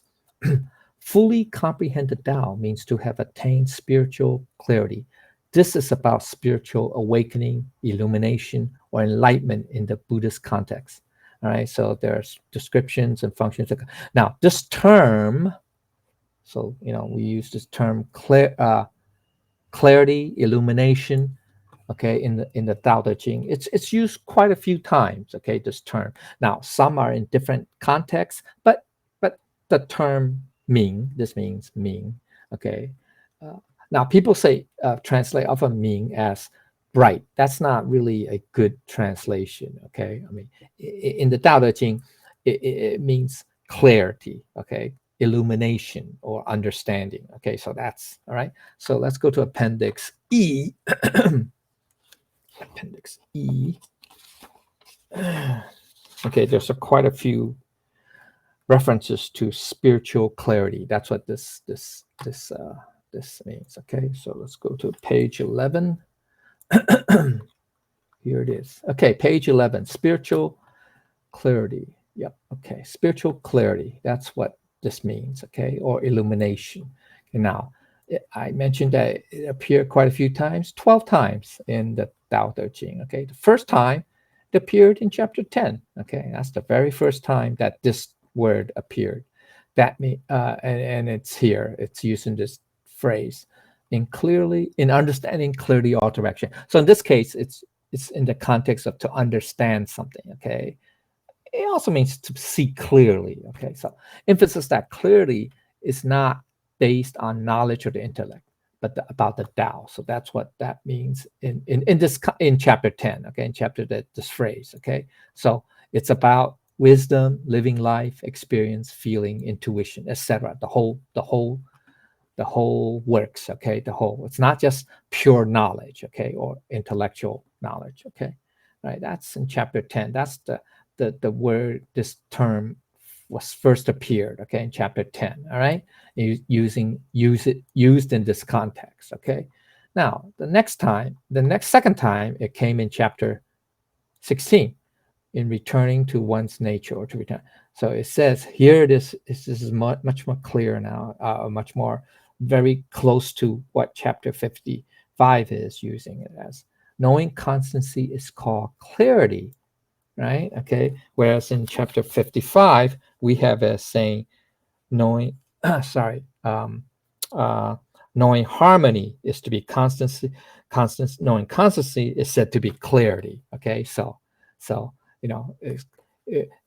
fully comprehend the Tao means to have attained spiritual clarity. This is about spiritual awakening, illumination, or enlightenment in the Buddhist context. All right, so there's descriptions and functions. Now, this term, so we use this term clarity, illumination. Okay, in the Tao Te Ching, it's used quite a few times. Okay, this term. Now, some are in different contexts, but the term Ming, this means Ming. Okay, now people say translate often Ming as bright. That's not really a good translation. Okay, I mean, in the Tao Te Ching, it means clarity. Okay, illumination or understanding. Okay, so that's all right. So let's go to Appendix E. Appendix E. Okay, there's quite a few references to spiritual clarity. That's what this means. Okay, so let's go to page 11. Here it is. Okay, page 11, spiritual clarity. Yep. Okay, spiritual clarity. That's what this means. Okay, or illumination. And now, I mentioned that it appeared quite a few times, 12 times in the Tao Te Ching. Okay, the first time it appeared in chapter 10. Okay, that's the very first time that this word appeared. That and it's here. It's using this phrase in understanding clearly all direction. So in this case, it's in the context of to understand something. Okay, it also means to see clearly. Okay, so emphasis that clearly is not based on knowledge or the intellect, but about the Tao. So that's what that means in chapter 10. Okay, in chapter this phrase. Okay, so it's about wisdom, living life, experience, feeling, intuition, etc. The whole works. Okay, the whole. It's not just pure knowledge. Okay, or intellectual knowledge. Okay, right. That's in chapter 10. That's the word, this term was first appeared, okay, in chapter 10. All right, used in this context. Okay, now the second time it came in chapter 16, in returning to one's nature, or to return. So it says here, this is much more clear now, much more very close to what chapter 55 is using it as. Knowing constancy is called clarity, right? Okay, whereas in chapter 55 we have as saying knowing knowing harmony is to be constancy. Knowing constancy is said to be clarity. Okay, so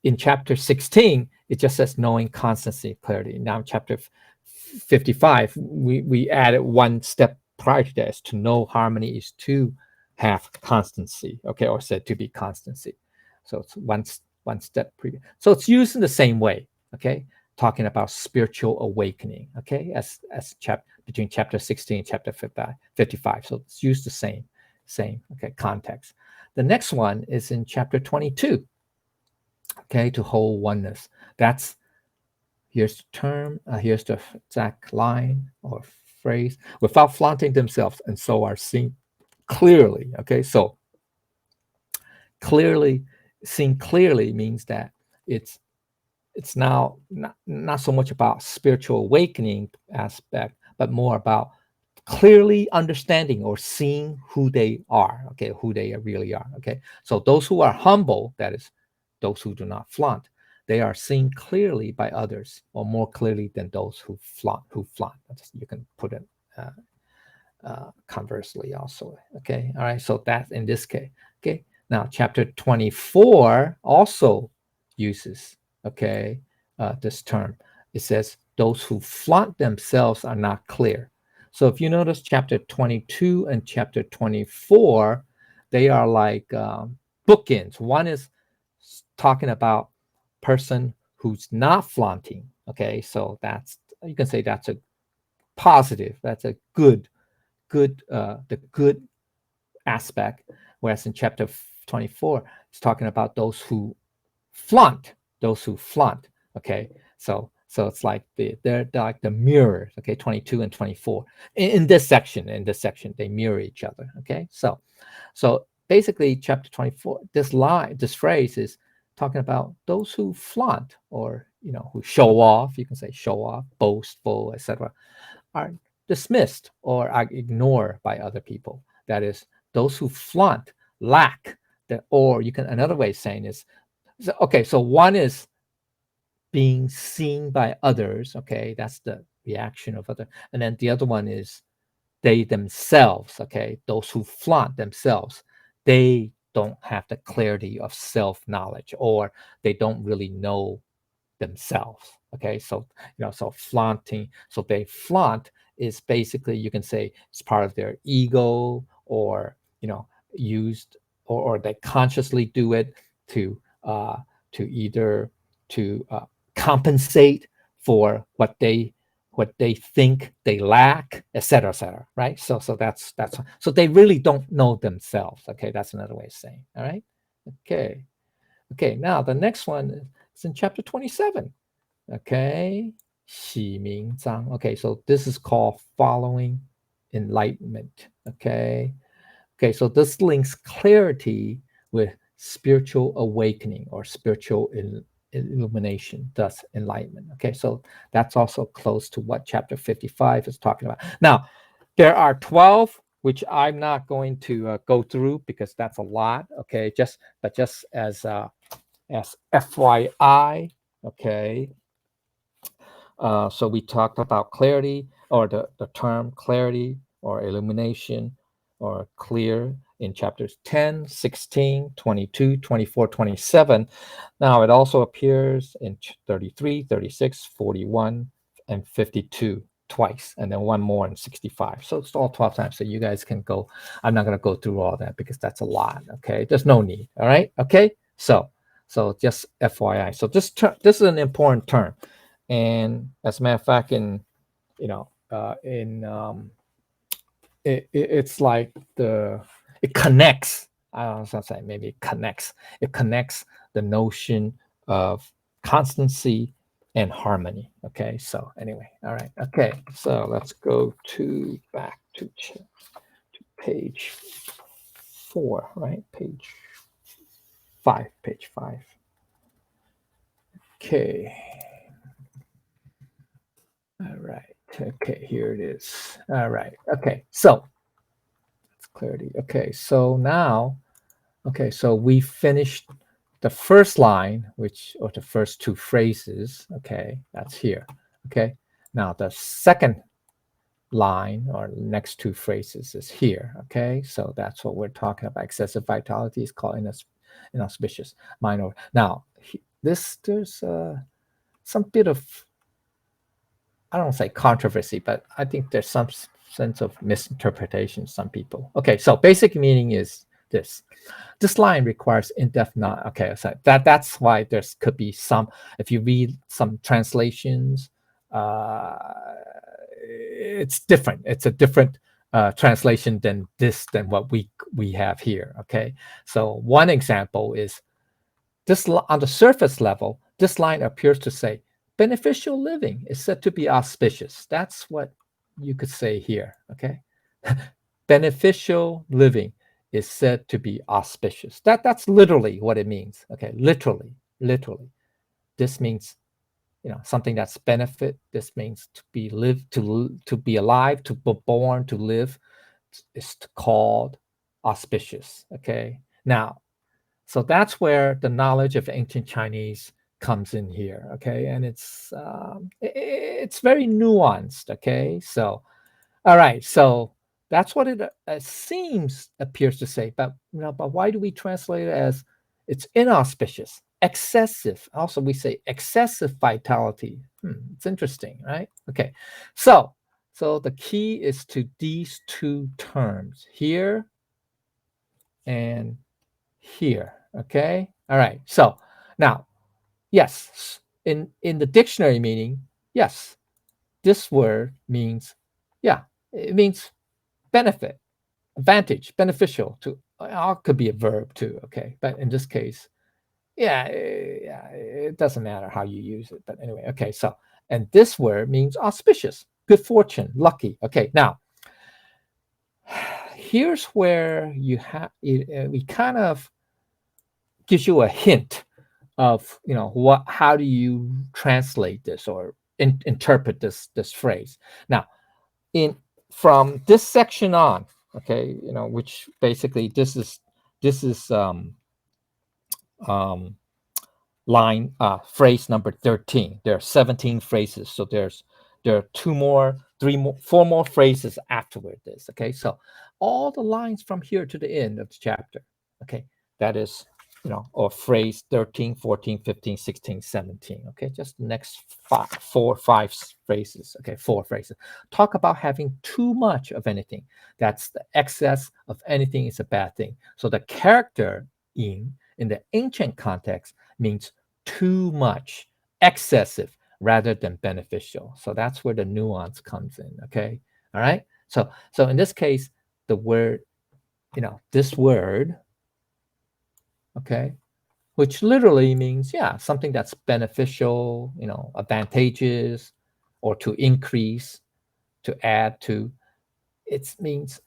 in chapter 16 it just says knowing constancy, clarity. Now chapter 55 we added one step prior to this: to know harmony is to have constancy. Okay, or said to be constancy. So it's one step previous. So it's used in the same way. Okay, talking about spiritual awakening. Okay, as between chapter 16 and chapter 55. So it's used the same okay context. The next one is in chapter 22. Okay, to hold oneness. Here's the term. Here's the exact line or phrase: without flaunting themselves, and so are seen clearly. Okay, so seeing clearly means that it's now not so much about spiritual awakening aspect, but more about clearly understanding or seeing who they are. Okay, who they really are. Okay, so those who are humble, that is, those who do not flaunt, they are seen clearly by others, or more clearly than those who flaunt. You can put it conversely also. Okay, all right. So that's in this case. Okay, now chapter 24 also uses this term. It says those who flaunt themselves are not clear. So if you notice chapter 22 and chapter 24, they are like bookends. One is talking about person who's not flaunting. Okay, so you can say that's a positive. That's a good, the good aspect. Whereas in chapter 24, it's talking about those who flaunt, Okay, so it's like they're like the mirrors. Okay, 22 and 24 in this section. They mirror each other. Okay, so basically, chapter 24, this phrase is talking about those who flaunt, or who show off. You can say show off, boastful, etc., are dismissed or are ignored by other people. That is, those who flaunt, lack, or you can, another way of saying is, okay, so one is being seen by others. Okay, that's the reaction of other, and then the other one is they themselves. Okay, those who flaunt themselves, they don't have the clarity of self-knowledge, or they don't really know themselves. Okay, so flaunting, so they flaunt is basically, you can say, it's part of their ego, or used, or they consciously do it to either to compensate for what they think they lack, etc., right? So that's so they really don't know themselves. Okay, that's another way of saying. All right. Okay, now the next one is in chapter 27. Okay, 喜明章. Okay, so this is called following enlightenment. Okay, so this links clarity with spiritual awakening, or spiritual illumination, thus enlightenment. Okay, so that's also close to what chapter 55 is talking about. Now, there are 12, which I'm not going to go through because that's a lot. Okay, just as FYI. Okay, so we talked about clarity, or the term clarity or illumination or clear in chapters 10, 16, 22, 24, 27. Now it also appears in 33, 36, 41, and 52 twice, and then one more in 65. So it's all 12 times. So you guys can go. I'm not going to go through all that because that's a lot. Okay, there's no need. All right. Okay. So just FYI. So this is an important term. And as a matter of fact, it's like it connects. I don't know, say maybe it connects. It connects the notion of constancy and harmony. Okay, so anyway, all right. Okay, so let's go back to page 4, right? Page 5. Okay. All right. Okay, here it is. All right. Okay, so that's clarity. Okay, so now, so we finished the first line, or the first 2 phrases. Okay, that's here. Okay, now the second line, or next 2 phrases, is here. Okay, so that's what we're talking about. Excessive vitality is called inauspicious minor. Now, there's some bit of, I don't say controversy, but I think there's some sense of misinterpretation, some people. Okay, so basic meaning is this. This line requires in-depth knowledge. Okay, so that's why there's could be some, if you read some translations, it's different. It's a different translation than what we have here. Okay, so one example is this: on the surface level, this line appears to say beneficial living is said to be auspicious. That's what you could say here. Okay, beneficial living is said to be auspicious. That's literally what it means. Okay, literally. This means something that's benefit. This means to be to be alive, to be born, to live is called auspicious. Okay, now, so that's where the knowledge of ancient Chinese comes in here. Okay, and it's very nuanced. Okay, so all right, so that's what it appears to say. But but why do we translate it as it's inauspicious, excessive? Also, we say excessive vitality. It's interesting, right? Okay, so the key is to these 2 terms here and here. Okay, all right. So now, yes, in the dictionary meaning, yes, this word means Yeah, it means benefit, advantage, beneficial to, could be a verb too, okay? But in this case, yeah, yeah, it doesn't matter how you use it. But anyway, okay, so, and this word means auspicious, good fortune, lucky. Okay, now, here's where you have, we kind of gives you a hint of, how do you translate this or interpret this phrase. Now, in from this section on, okay, which basically this is um line phrase number 13. There are 17 phrases, so there are two more, three more, four more phrases afterward this. Okay, so all the lines from here to the end of the chapter, okay, that is, or phrase 13, 14, 15, 16, 17. Okay, just the next five phrases. Okay, four phrases talk about having too much of anything. That's the excess of anything is a bad thing. So the character in the ancient context means too much, excessive, rather than beneficial. So that's where the nuance comes in. Okay, all right. So in this case, the word, this word, okay, which literally means, yeah, something that's beneficial, advantageous, or to increase, to add to. It means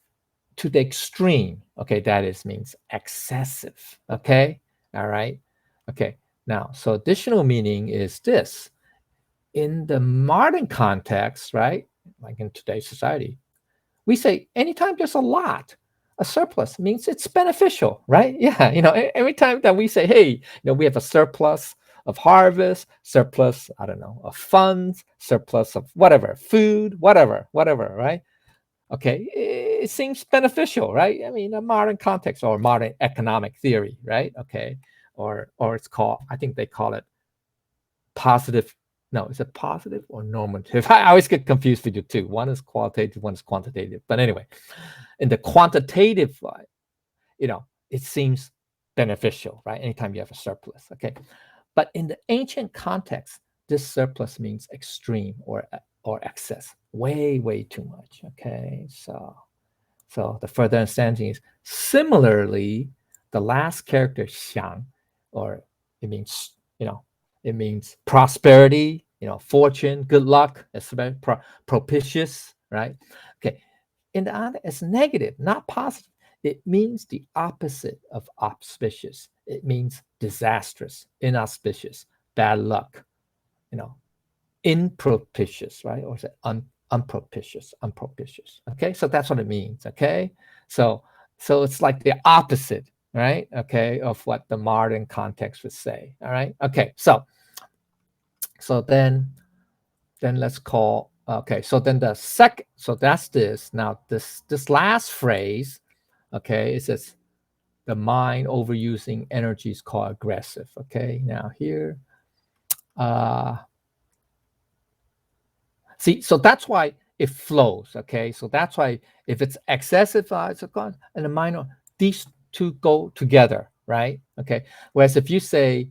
to the extreme. Okay, that is means excessive. Okay, all right. Okay, now, so additional meaning is this. In the modern context, right, like in today's society, we say anytime there's a surplus means it's beneficial, right? Yeah, every time that we say, hey, we have a surplus of harvest, surplus, I don't know, of funds, surplus of whatever, food, whatever, right? Okay, it seems beneficial, right? I mean, a modern context or modern economic theory, right? Okay, or it's called, I think they call it positive. No, is it positive or normative? I always get confused with the two. One is qualitative, one is quantitative. But anyway, in the quantitative, it seems beneficial, right? Anytime you have a surplus, okay. But in the ancient context, this surplus means extreme or excess, way too much. Okay, so the further understanding is similarly, the last character xiang, or it means, it means prosperity, fortune, good luck, especially propitious, right? Okay, in the other, it's negative, not positive. It means the opposite of auspicious. It means disastrous, inauspicious, bad luck, you know, impropitious, right? Or is it unpropitious? Okay, so that's what it means. Okay, so it's like the opposite, right? Okay, of what the modern context would say. All right. Okay, so then let's call. Okay, so then the second. So that's this. Now this last phrase. Okay, it says the mind overusing energy is called aggressive. Okay, now here. See, so that's why it flows. Okay, so that's why if it's excessive, it's a con, and a minor, these two go together, right? Okay. Whereas if you say,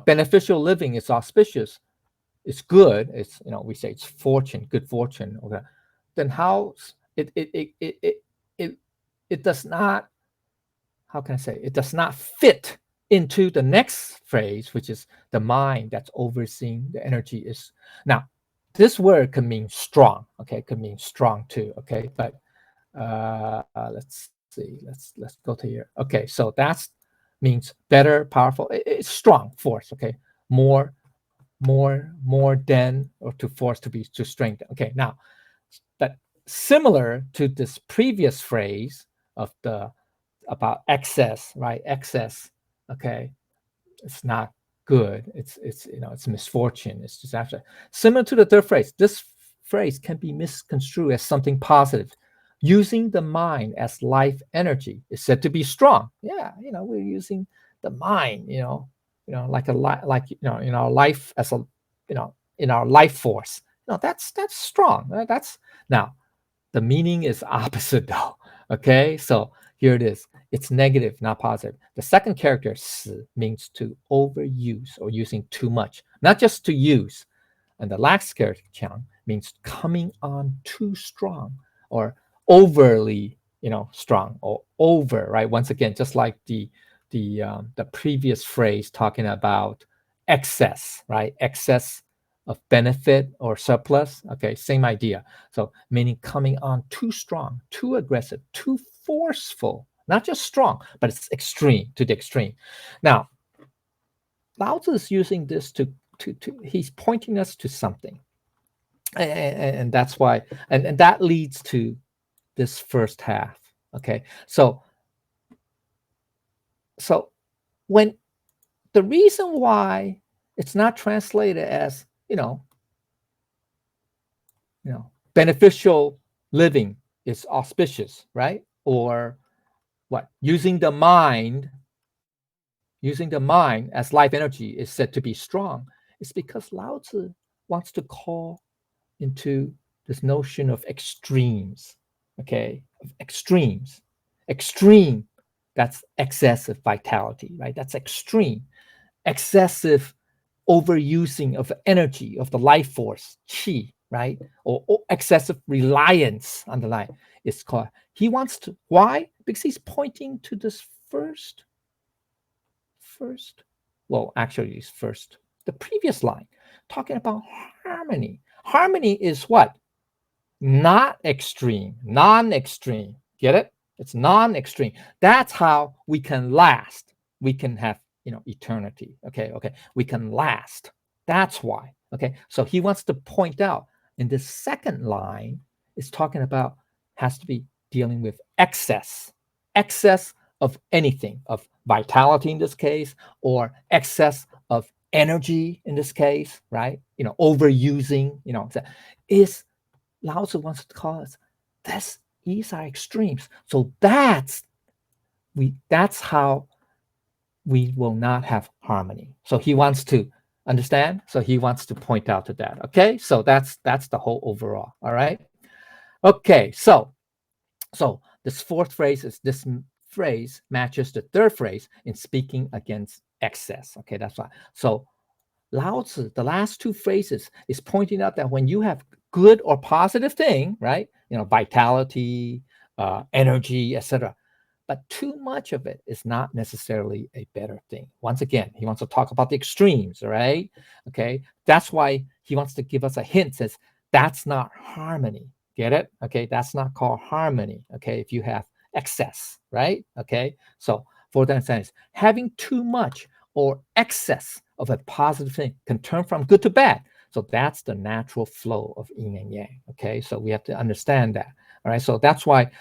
beneficial living is auspicious, it's good. It's, we say it's fortune, good fortune. Okay. Then how it does not. How can I say? It does not fit into the next phrase, which is the mind that's overseeing the energy is now. This word can mean strong, okay? It could mean strong too, okay? But let's see, let's go to here. Okay, so that's means better, powerful. It's strong force, okay? More than, or to force, to be, to strengthen. Okay, now, but similar to this previous phrase of the about excess, right? Excess, okay? It's not good. It's misfortune. It's disaster. Similar to the third phrase, this phrase can be misconstrued as something positive. Using the mind as life energy is said to be strong. Yeah, we're using the mind. Like in our life as a, in our life force. That's strong. Right? That's now the meaning is opposite though. Okay, so here it is. It's negative, not positive. The second character, si, means to overuse or using too much, not just to use. And the last character, qiang, means coming on too strong or overly, strong or over, right? Once again, just like the previous phrase talking about excess, right? Excess of benefit or surplus. Okay, same idea. So meaning coming on too strong, too aggressive, too forceful, not just strong, but it's extreme, to the extreme. Now, Lao Tzu is using this to he's pointing us to something. And that's why, and that leads to this first half. Okay, so when the reason why it's not translated as beneficial living is auspicious, right? Or what? Using the mind as life energy is said to be strong. It's because Lao Tzu wants to call into this notion of extremes. Okay, of extremes. Extreme, that's excessive vitality, right? That's extreme. Excessive overusing of energy of the life force, qi, right? Or excessive reliance on the life. It's called. He wants to. Why? Because he's pointing to this first. Well, actually, it's first. The previous line, talking about harmony. Harmony is what? Not extreme, non-extreme. Get it? It's non-extreme. That's how we can last. We can have, eternity. Okay. We can last. That's why. Okay. So he wants to point out in the second line is talking about has to be dealing with excess of anything, of vitality in this case, or excess of energy in this case, right? Overusing, is Lao Tzu wants to call us. These are extremes. So that's how we will not have harmony. So he wants to understand. So he wants to point out to that. Okay. So that's the whole overall. All right. Okay. So this fourth phrase is this phrase matches the third phrase in speaking against excess. Okay. That's why. So Lao Tzu, the last two phrases is pointing out that when you have good or positive thing, right? Vitality, energy, etc. But too much of it is not necessarily a better thing. Once again, he wants to talk about the extremes, right? Okay, that's why he wants to give us a hint. Says that's not harmony. Get it? Okay, that's not called harmony. Okay, if you have excess, right? Okay, so for that sense, having too much or excess of a positive thing can turn from good to bad. So that's the natural flow of yin and yang. Okay, so we have to understand that. All right, so that's why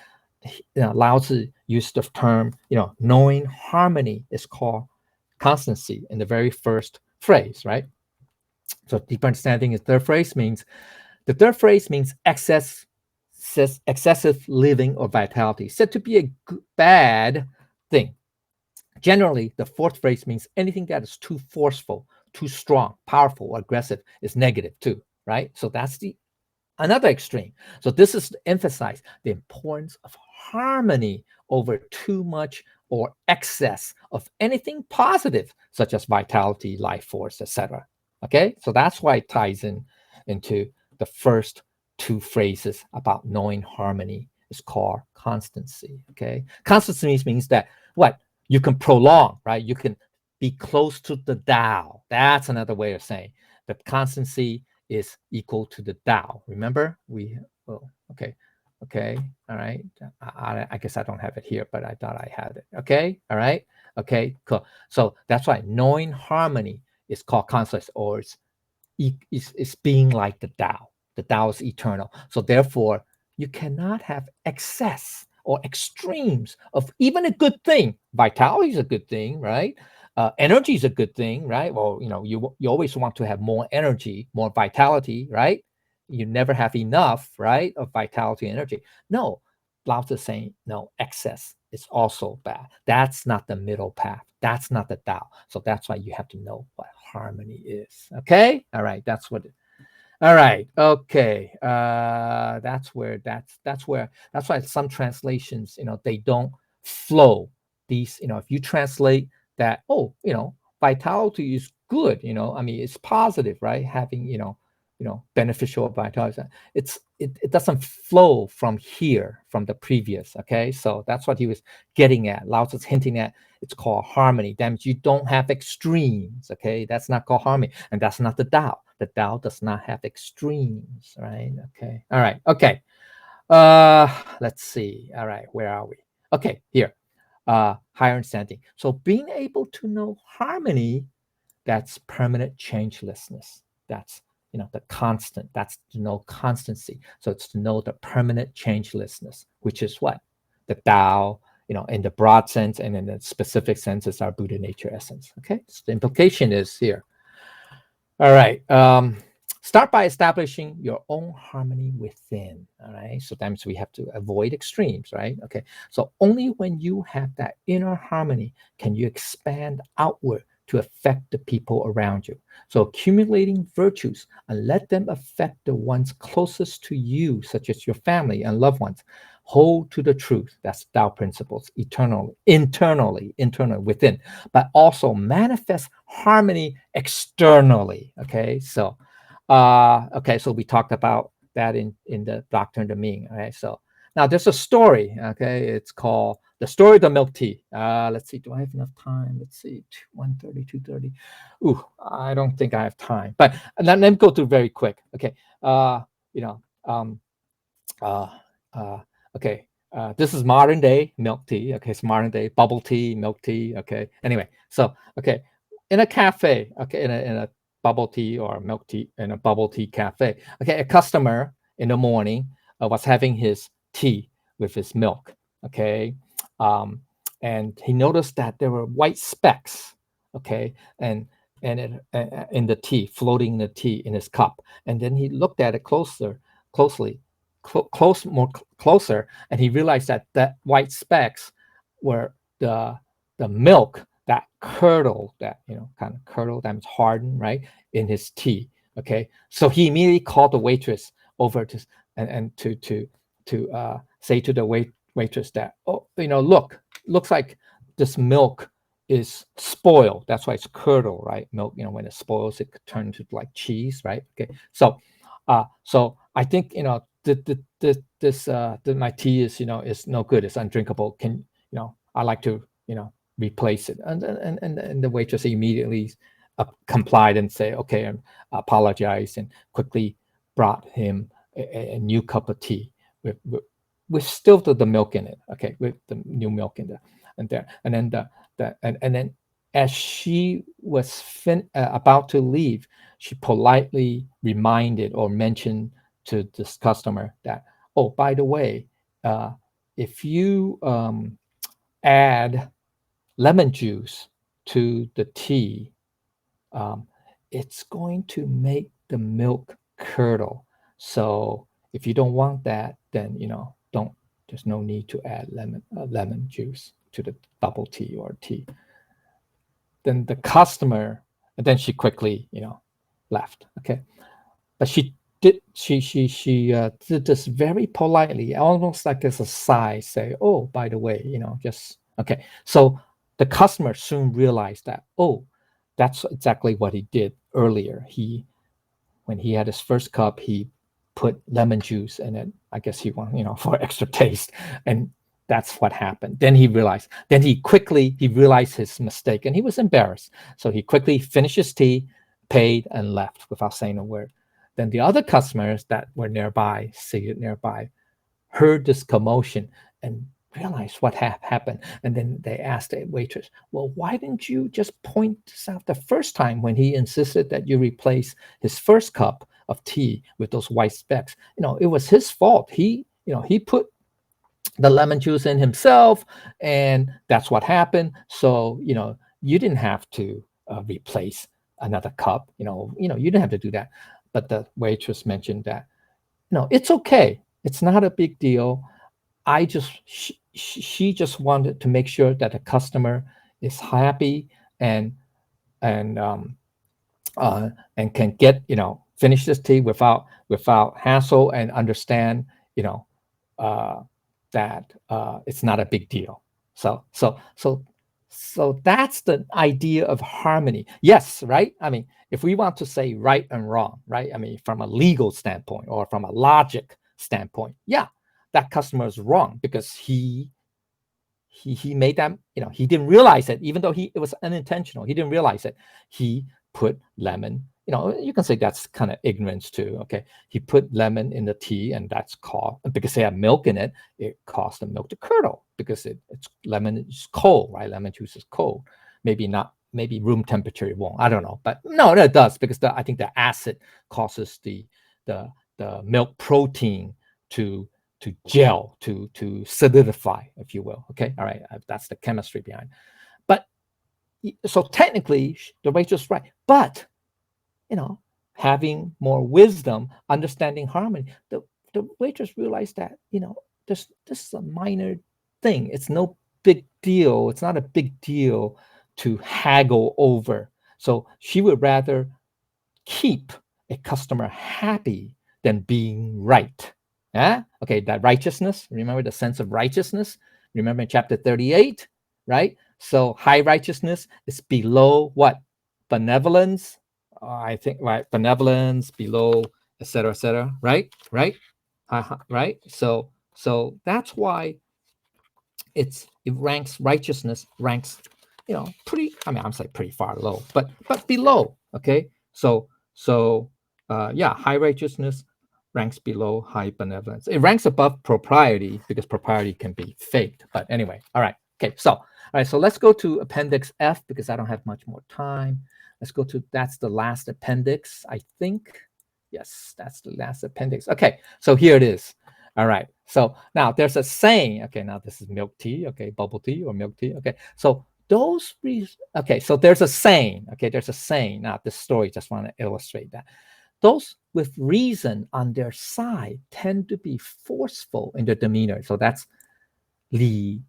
Lao Tzu used the term, knowing harmony is called constancy in the very first phrase, right? So deeper understanding is third phrase means excessive living or vitality, said to be a bad thing. Generally, the fourth phrase means anything that is too forceful, too strong, powerful, aggressive is negative too, right? So that's another extreme. So this is to emphasize the importance of harmony over too much or excess of anything positive, such as vitality, life force, etc. Okay, so that's why it ties into the first two phrases about knowing harmony is called constancy. Okay, constancy means that what you can prolong, right? You can be close to the Tao. That's another way of saying the constancy is equal to the Tao. Remember, okay, all right. I guess I don't have it here, but I thought I had it. Okay, all right, okay, cool. So that's why knowing harmony is called constancy, or it's being like the Tao. The Tao is eternal. So therefore, you cannot have excess or extremes of even a good thing. Vitality is a good thing, right? Energy is a good thing, right? Well, you always want to have more energy, more vitality, right? You never have enough, right, of vitality and energy. No, Lao Tzu is saying no, excess is also bad. That's not the middle path. That's not the Tao. So that's why you have to know what harmony is. Okay, all right. All right. Okay. That's why some translations, they don't flow. These, if you translate that, vitality is good. I mean, it's positive, right? Having, beneficial or vitality. It doesn't flow from here, from the previous. Okay, so that's what he was getting at. Lao Tzu's hinting at. It's called harmony. That means you don't have extremes. Okay, that's not called harmony, and that's not the Tao. The Tao does not have extremes, right? Okay, all right, okay. Let's see. All right, where are we? Okay, here. Higher understanding. So being able to know harmony, that's permanent changelessness. That's the constant. That's to know constancy. So it's to know the permanent changelessness, which is what? The Tao, in the broad sense, and in the specific sense, is our Buddha nature essence. Okay, so the implication is here. All right. Start by establishing your own harmony within. All right. So that means we have to avoid extremes, right? Okay. So only when you have that inner harmony can you expand outward to affect the people around you. So accumulating virtues and let them affect the ones closest to you, such as your family and loved ones. Hold to the truth. That's Tao principles, internally within, but also manifest harmony externally. Okay, so so we talked about that in the Doctrine of the Ming. All right, so now there's a story. Okay, it's called The Story of the Milk Tea. Let's see, do I have enough time? Let's see, 1:30, 2:30. Ooh, I don't think I have time, but let me go through very quick. Okay, okay, this is modern day milk tea. Okay, it's modern day bubble tea, milk tea. Okay, anyway, so okay, in a cafe, okay, in a bubble tea or milk tea, in a bubble tea cafe. Okay, a customer in the morning was having his tea with his milk. Okay, and he noticed that there were white specks. Okay, and in the tea, floating in the tea in his cup. And then he looked at it closely, closer, and he realized that white specks were the milk that curdled, kind of curdled, that means hardened, right, in his tea. Okay, so he immediately called the waitress over to and to say to the waitress that, oh, looks like this milk is spoiled. That's why it's curdled, right? Milk, when it spoils, it turns to like cheese, right? Okay, so I think my tea is no good. It's undrinkable. I like to replace it. And the waitress immediately complied and say, okay, and apologize, and quickly brought him a new cup of tea with still the milk in it. Okay, with the new milk in there, and then as she was about to leave, she politely reminded or mentioned to this customer that, oh, by the way, if you add lemon juice to the tea, it's going to make the milk curdle. So if you don't want that, then don't. There's no need to add lemon juice to the bubble tea or tea. Then the customer, and then she quickly left. Okay, but she did this very politely, almost like as a sigh, say, oh, by the way, just okay. So the customer soon realized that, oh, that's exactly what he did earlier. When he had his first cup, he put lemon juice in it. I guess he wanted, for extra taste, and that's what happened. Then he realized. Then he realized his mistake, and he was embarrassed. So he quickly finished his tea, paid, and left without saying a word. Then the other customers that were seated nearby, heard this commotion and realized what happened. And then they asked the waitress, well, why didn't you just point this out the first time when he insisted that you replace his first cup of tea with those white specks? It was his fault. He put the lemon juice in himself, and that's what happened. So, you didn't have to replace another cup. You didn't have to do that. But the waitress mentioned that, it's okay. It's not a big deal. She just wanted to make sure that the customer is happy and can get finish this tea without hassle, and understand that it's not a big deal. So So that's the idea of harmony. Yes, right? I mean, if we want to say right and wrong, right? I mean, from a legal standpoint or from a logic standpoint, yeah, that customer is wrong because he made them, he didn't realize it, even though it was unintentional. He didn't realize it. He put lemon, you can say that's kind of ignorance too. Okay. He put lemon in the tea, and that's called, because they have milk in it, it caused the milk to curdle because it's lemon is cold, right? Lemon juice is cold. Maybe not, maybe room temperature it won't. I don't know. But no, it does, because I think the acid causes the milk protein to gel, to solidify, if you will. Okay, all right, that's the chemistry behind. But so technically, the waitress is right. But having more wisdom, understanding harmony, the waitress realized that this is a minor thing. It's no big deal. It's not a big deal to haggle over. So she would rather keep a customer happy than being right. Yeah. Okay. That righteousness. Remember the sense of righteousness. Remember in chapter 38, right? So high righteousness is below what? Benevolence. I think, right? Benevolence below, etc., right? Right. Right. So that's why it ranks, righteousness ranks, pretty. I mean, I'm saying pretty far low, but below. Okay. So yeah, high righteousness ranks below high benevolence. It ranks above propriety because propriety can be faked. But anyway, all right. Okay. So all right. So let's go to Appendix F because I don't have much more time. Let's go to, that's the last appendix, I think. Yes, that's the last appendix. Okay. So here it is. All right. So now there's a saying. Okay. Now this is milk tea. Okay. Bubble tea or milk tea. Okay. So those okay. So there's a saying. Okay. There's a saying. Now this story just want to illustrate that. Those with reason on their side tend to be forceful in their demeanor. So that's 理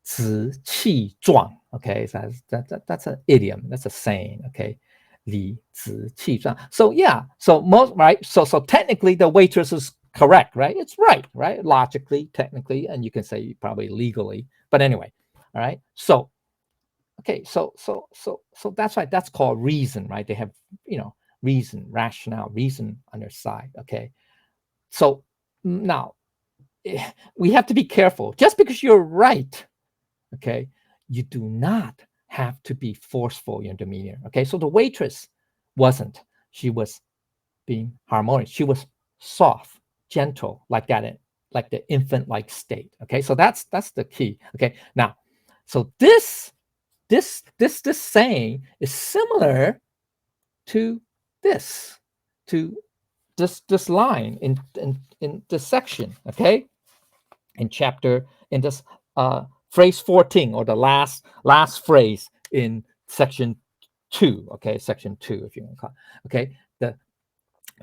直气壮. Okay, so that's an idiom. That's a saying. Okay, 理直气壮. So yeah, so most right. So technically the waitress is correct, right? It's right, Logically, technically, and you can say probably legally. But anyway, all right. So okay, so that's right. That's called reason, right? They have reason, rationale, reason on their side. Okay, so now we have to be careful. Just because you're right, okay, you do not have to be forceful in your demeanor. Okay, so the waitress wasn't. She was being harmonious. She was soft, gentle, like that, like the infant-like state. Okay, so that's the key. Okay, now, so this saying is similar to this line in this section. Okay, in this phrase 14, or the last phrase in section 2. Okay, section 2, if you want to call it. Okay, the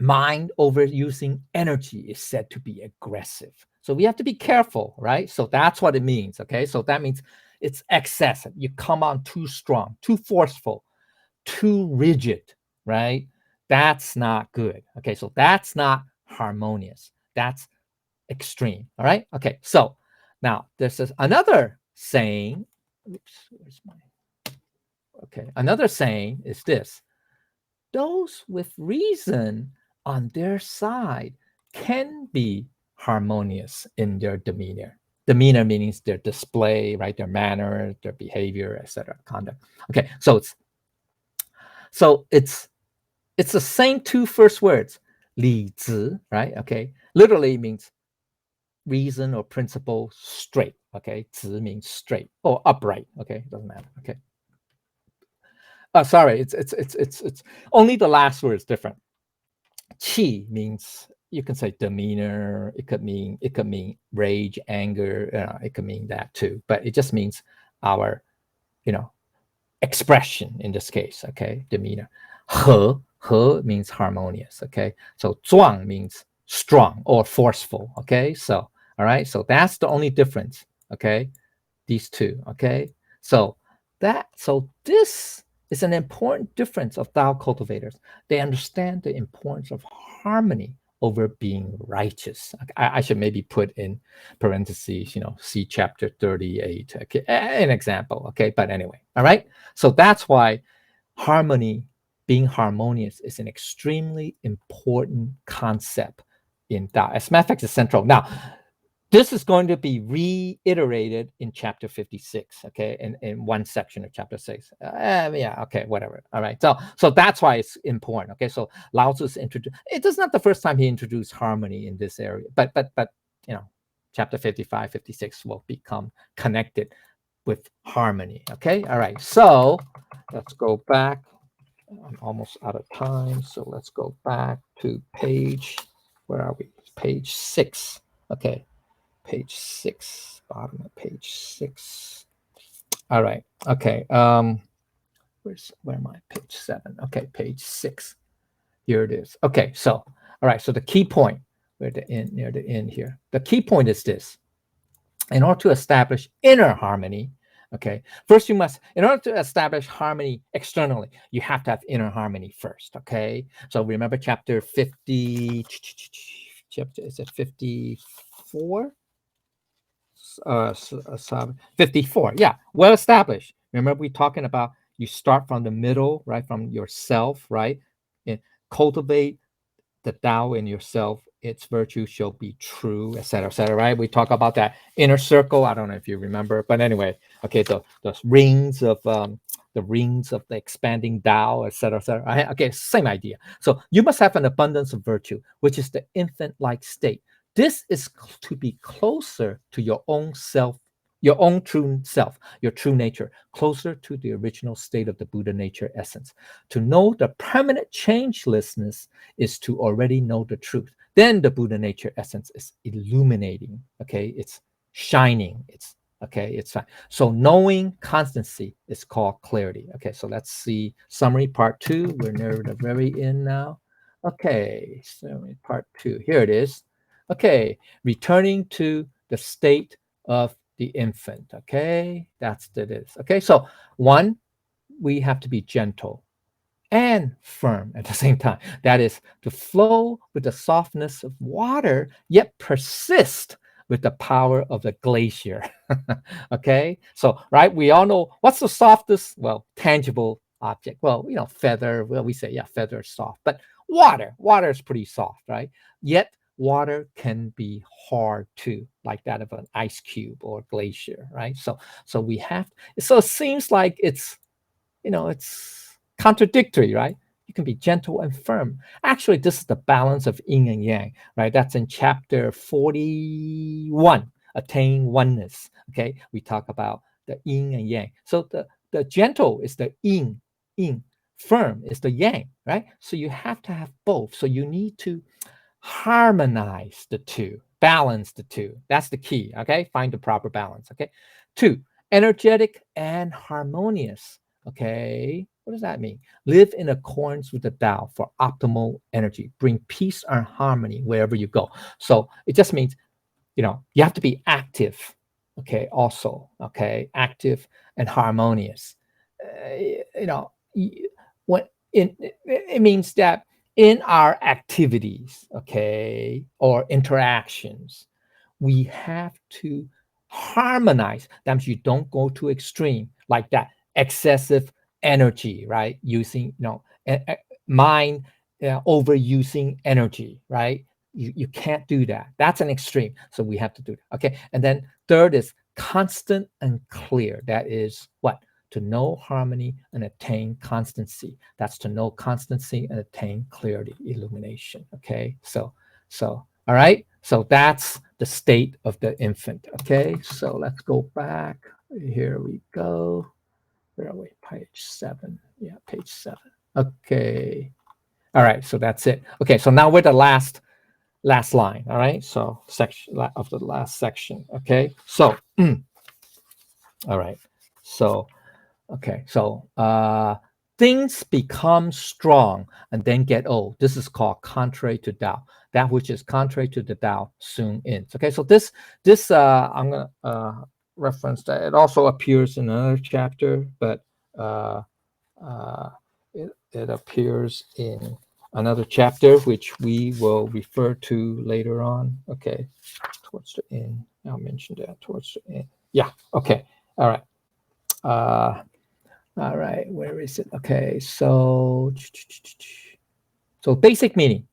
mind overusing energy is said to be aggressive. So we have to be careful, right? So that's what it means. Okay, so that means it's excessive. You come on too strong, too forceful, too rigid, right? That's not good. Okay, so that's not harmonious. That's extreme. All right. Okay. So now there's another saying. Oops, where's my? Okay. Another saying is this: those with reason on their side can be harmonious in their demeanor. Demeanor means their display, right? Their manner, their behavior, etc. Conduct. Okay. So it's the same two first words, 理直, right? Okay. Literally means reason or principle, straight. Okay, 直 means straight or upright. Okay, doesn't matter. Okay. Sorry, it's only the last word is different. Qi means, you can say demeanor. It could mean rage, anger. It could mean that too. But it just means our, expression in this case. Okay, demeanor. He means harmonious. Okay, so 壮 means strong or forceful. Okay, so all right, so that's the only difference. Okay, these two. Okay, so this is an important difference of Tao cultivators. They understand the importance of harmony over being righteous. I should maybe put in parentheses, see chapter 38, okay, an example, okay? But anyway, all right? So that's why harmony, being harmonious, is an extremely important concept in Tao. As a matter of fact, it's central. Now, this is going to be reiterated in chapter 56, okay, in one section of chapter 6. Yeah, okay, whatever. All right. So that's why it's important. Okay. So Lao Tzu's introduced, it is not the first time he introduced harmony in this area, but chapter 55, 56 will become connected with harmony. Okay. All right. So let's go back. I'm almost out of time. So let's go back to page, where are we? Page 6. Okay. Page 6, bottom of page 6. All right. Okay. Where am I? Page 7. Okay, page 6. Here it is. Okay. So, all right. So the key point, near the end here. The key point is this: in order to establish inner harmony, okay, first you must, in order to establish harmony externally, you have to have inner harmony first. Okay. So remember chapter 50. Chapter, is it 54? 54. Yeah, well established. Remember, we're talking about you start from the middle, right? From yourself, right? And cultivate the Tao in yourself. Its virtue shall be true, etc., right? We talk about that inner circle. I don't know if you remember, but anyway, okay. The rings of the expanding Tao, etc., right? Okay, same idea. So you must have an abundance of virtue, which is the infant-like state. This is to be closer to your own self, your own true self, your true nature, closer to the original state of the Buddha nature essence. To know the permanent changelessness is to already know the truth. Then the Buddha nature essence is illuminating, okay? It's shining, it's fine. So knowing constancy is called clarity. Okay, so let's see summary part 2. We're near the very end now. Okay, summary part 2. Here it is. Okay, returning to the state of the infant. Okay, that's it is. Okay, so 1, we have to be gentle and firm at the same time. That is to flow with the softness of water, yet persist with the power of the glacier. Okay, so right, we all know what's the softest, well, tangible object. Well, feather. Well, we say, yeah, feather is soft, but water is pretty soft, right? Yet water can be hard too, like that of an ice cube or glacier, right? So we have. So it seems like it's contradictory, right? You can be gentle and firm. Actually, this is the balance of yin and yang, right? That's in chapter 41, Attain Oneness. Okay, we talk about the yin and yang. So the gentle is the yin, firm is the yang, right? So you have to have both. So you need to harmonize the two, balance the two. That's the key. Okay, find the proper balance. Okay, 2, energetic and harmonious. Okay, what does that mean? Live in accordance with the Tao for optimal energy. Bring peace and harmony wherever you go. So it just means, you have to be active. Okay, also, okay, active and harmonious. What it means that in our activities, okay, or interactions, we have to harmonize. That means you don't go to extreme like that excessive energy, right? Using, mind overusing energy, right? You can't do that. That's an extreme. So we have to do that. Okay. And then 3rd is constant and clear. That is what? To know harmony and attain constancy. That's to know constancy and attain clarity, illumination. Okay. So all right. So that's the state of the infant. Okay. So let's go back. Here we go. Where are we? Page 7. Yeah, page 7. Okay. All right. So that's it. Okay. So now we're the last line. All right. So section of the last section. Okay. So all right. So okay. So things become strong and then get old. This is called contrary to Tao. That which is contrary to the Tao soon ends. Okay. So this I'm gonna reference that. It also appears in another chapter, but it appears in another chapter which we will refer to later on. Okay, towards the end. I'll mention that towards the end. Yeah. Okay. All right. All right. Where is it? Okay. So basic meaning.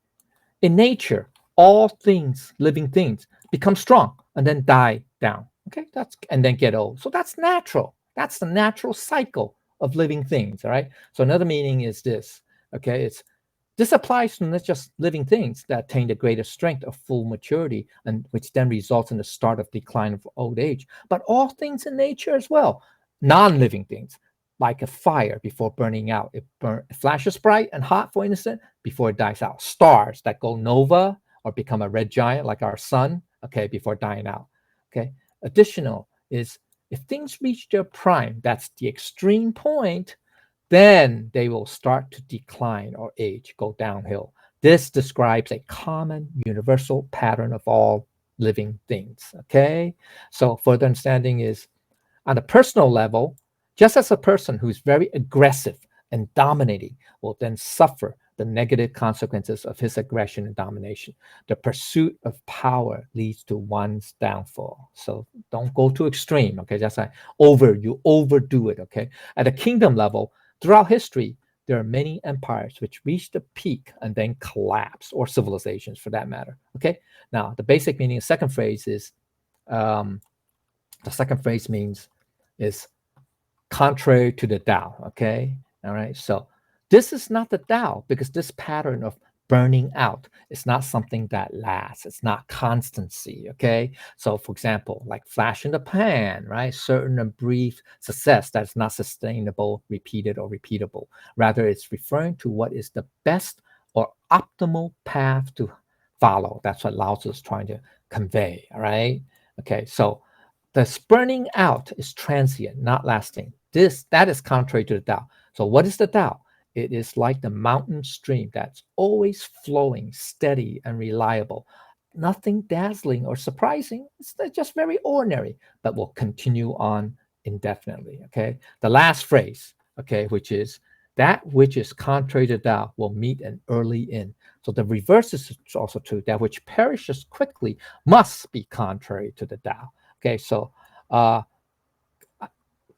In nature, all things, living things, become strong and then die down. Okay, and then get old. So that's natural. That's the natural cycle of living things. All right. So another meaning is this. Okay, this applies to not just living things that attain the greatest strength of full maturity, and which then results in the start of decline of old age, but all things in nature as well, non-living things, like a fire before burning out. It flashes bright and hot, for instance, before it dies out. Stars that go nova or become a red giant like our sun, okay, before dying out. Okay. Additional is if things reach their prime, that's the extreme point, then they will start to decline or age, go downhill. This describes a common universal pattern of all living things. Okay. So further understanding is on a personal level, just as a person who's very aggressive and dominating will then suffer the negative consequences of his aggression and domination. The pursuit of power leads to one's downfall. So don't go too extreme. Okay, that's like you overdo it. Okay, at a kingdom level, throughout history, there are many empires which reach the peak and then collapse, or civilizations for that matter. Okay, now the basic meaning of the second phrase is the second phrase means is contrary to the Tao. Okay. All right. So this is not the Tao, because this pattern of burning out is not something that lasts. It's not constancy. Okay. So for example, like flash in the pan, right? Certain and brief success that's not sustainable, repeated, or repeatable. Rather, it's referring to what is the best or optimal path to follow. That's what Lao Tzu is trying to convey. All right. Okay. So the burning out is transient, not lasting. That is contrary to the Tao. So what is the Tao? It is like the mountain stream that's always flowing, steady and reliable. Nothing dazzling or surprising. It's just very ordinary, but will continue on indefinitely. Okay. The last phrase, okay, which is that which is contrary to Tao will meet an early end. So the reverse is also true. That which perishes quickly must be contrary to the Tao. Okay, so a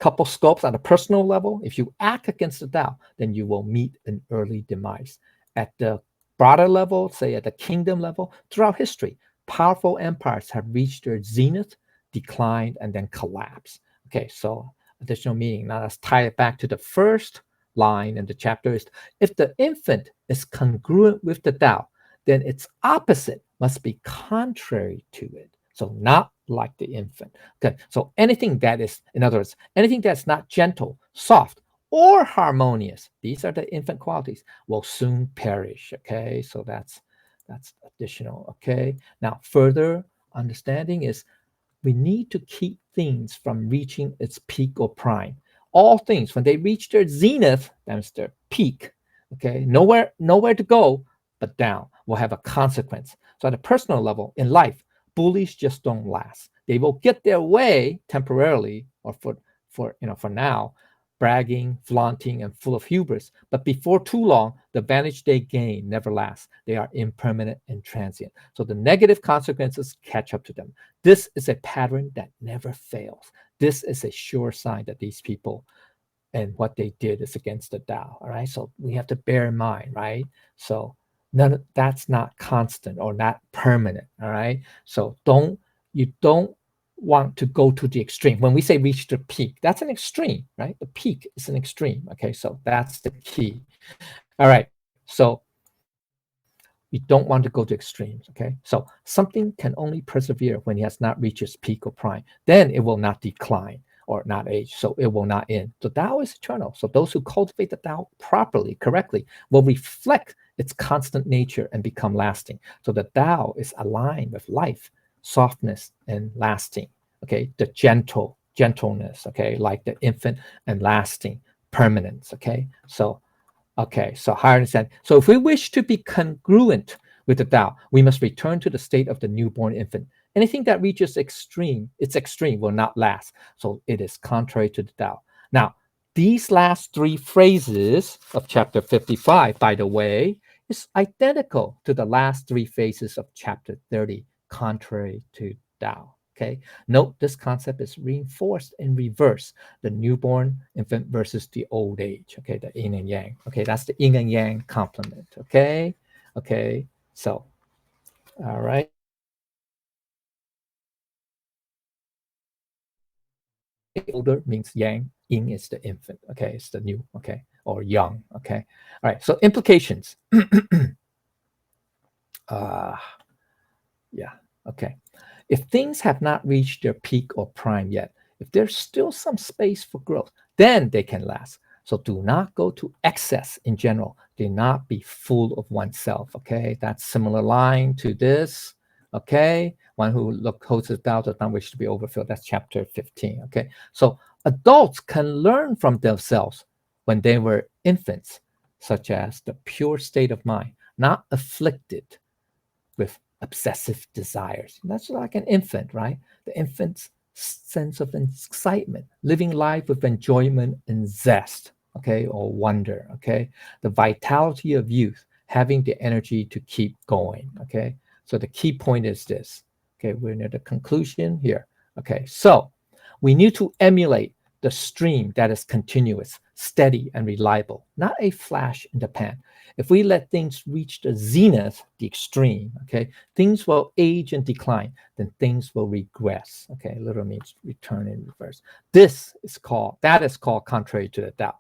couple scopes on a personal level. If you act against the Tao, then you will meet an early demise. At the broader level, say at the kingdom level, throughout history, powerful empires have reached their zenith, declined, and then collapsed. Okay, so additional meaning. Now let's tie it back to the first line in the chapter is, if the infant is congruent with the Tao, then its opposite must be contrary to it. So not like the infant. Okay, so anything that is, in other words, anything that's not gentle, soft, or harmonious, these are the infant qualities, will soon perish. Okay, so that's additional. Okay, now further understanding is we need to keep things from reaching its peak or prime. All things, when they reach their zenith, that's their peak, okay, nowhere to go but down, will have a consequence. So at a personal level in life, bullies just don't last. They will get their way temporarily, or for now, bragging, flaunting, and full of hubris. But before too long, the advantage they gain never lasts. They are impermanent and transient. So the negative consequences catch up to them. This is a pattern that never fails. This is a sure sign that these people and what they did is against the Tao. All right. So we have to bear in mind, right? So that's not constant or not permanent. All right. So you don't want to go to the extreme. When we say reach the peak, that's an extreme, right? The peak is an extreme. Okay. So that's the key. All right. So we don't want to go to extremes. Okay. So something can only persevere when it has not reached its peak or prime. Then it will not decline or not age, so it will not end. The Tao is eternal. So those who cultivate the Tao properly, correctly, will reflect its constant nature and become lasting. So the Tao is aligned with life, softness, and lasting. Okay, the gentleness. Okay, like the infant, and lasting permanence. Okay, so higher understanding. So if we wish to be congruent with the Tao, we must return to the state of the newborn infant. Anything that reaches its extreme will not last. So it is contrary to the Tao. Now, these last three phrases of chapter 55, by the way, is identical to the last three phases of chapter 30, contrary to Tao. Okay, note this concept is reinforced in reverse, the newborn infant versus the old age. Okay, the yin and yang. Okay, that's the yin and yang complement. Okay, so all right. Older means yang, yin is the infant. Okay, it's the new. Okay, or young. Okay, all right. So implications. Yeah. Okay. If things have not reached their peak or prime yet, if there's still some space for growth, then they can last. So do not go to excess in general. Do not be full of oneself. Okay. That's similar line to this. Okay. One who holds his Tao does not wish to be overfilled. That's chapter 15. Okay. So adults can learn from themselves when they were infants, such as the pure state of mind, not afflicted with obsessive desires. That's like an infant, right? The infant's sense of excitement, living life with enjoyment and zest, okay, or wonder, okay? The vitality of youth, having the energy to keep going, okay? So the key point is this, okay? We're near the conclusion here, okay? So we need to emulate the stream that is continuous, steady, and reliable, not a flash in the pan. If we let things reach the zenith, the extreme, okay, things will age and decline, then things will regress, okay, literally means return in reverse. That is called contrary to the Tao.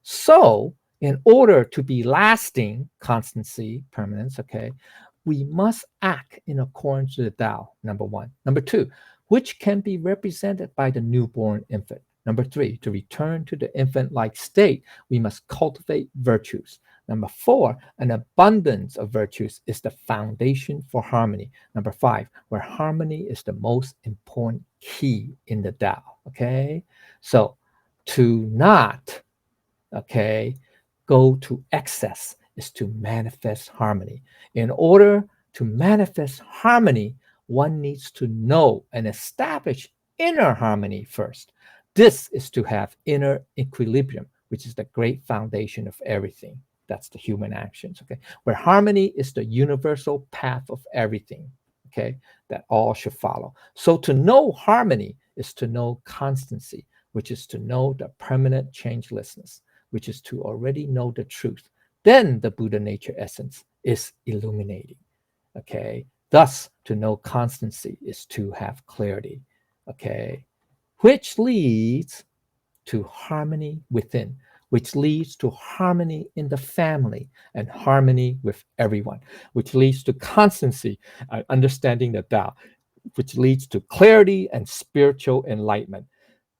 So in order to be lasting, constancy, permanence, okay, we must act in accordance to the Tao, number one. Number two, which can be represented by the newborn infant. Number three, to return to the infant-like state, we must cultivate virtues. Number four, an abundance of virtues is the foundation for harmony. Number five, where harmony is the most important key in the Tao, okay? So to not, okay, go to excess is to manifest harmony. In order to manifest harmony, one needs to know and establish inner harmony first. This is to have inner equilibrium, which is the great foundation of everything. That's the human actions, okay? Where harmony is the universal path of everything, okay? That all should follow. So to know harmony is to know constancy, which is to know the permanent changelessness, which is to already know the truth. Then the Buddha nature essence is illuminating, okay? Thus, to know constancy is to have clarity, okay? Which leads to harmony within, which leads to harmony in the family and harmony with everyone, which leads to constancy and understanding the Tao, which leads to clarity and spiritual enlightenment.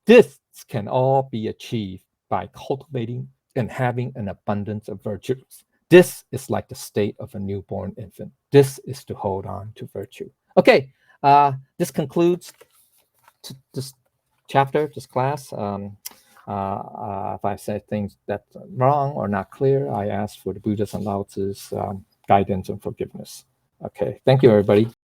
This can all be achieved by cultivating and having an abundance of virtues. This is like the state of a newborn infant. This is to hold on to virtue. Okay, this concludes this chapter, this class. If I said things that's wrong or not clear, I ask for the Buddha's and Lao Tzu's guidance and forgiveness. Okay, thank you, everybody.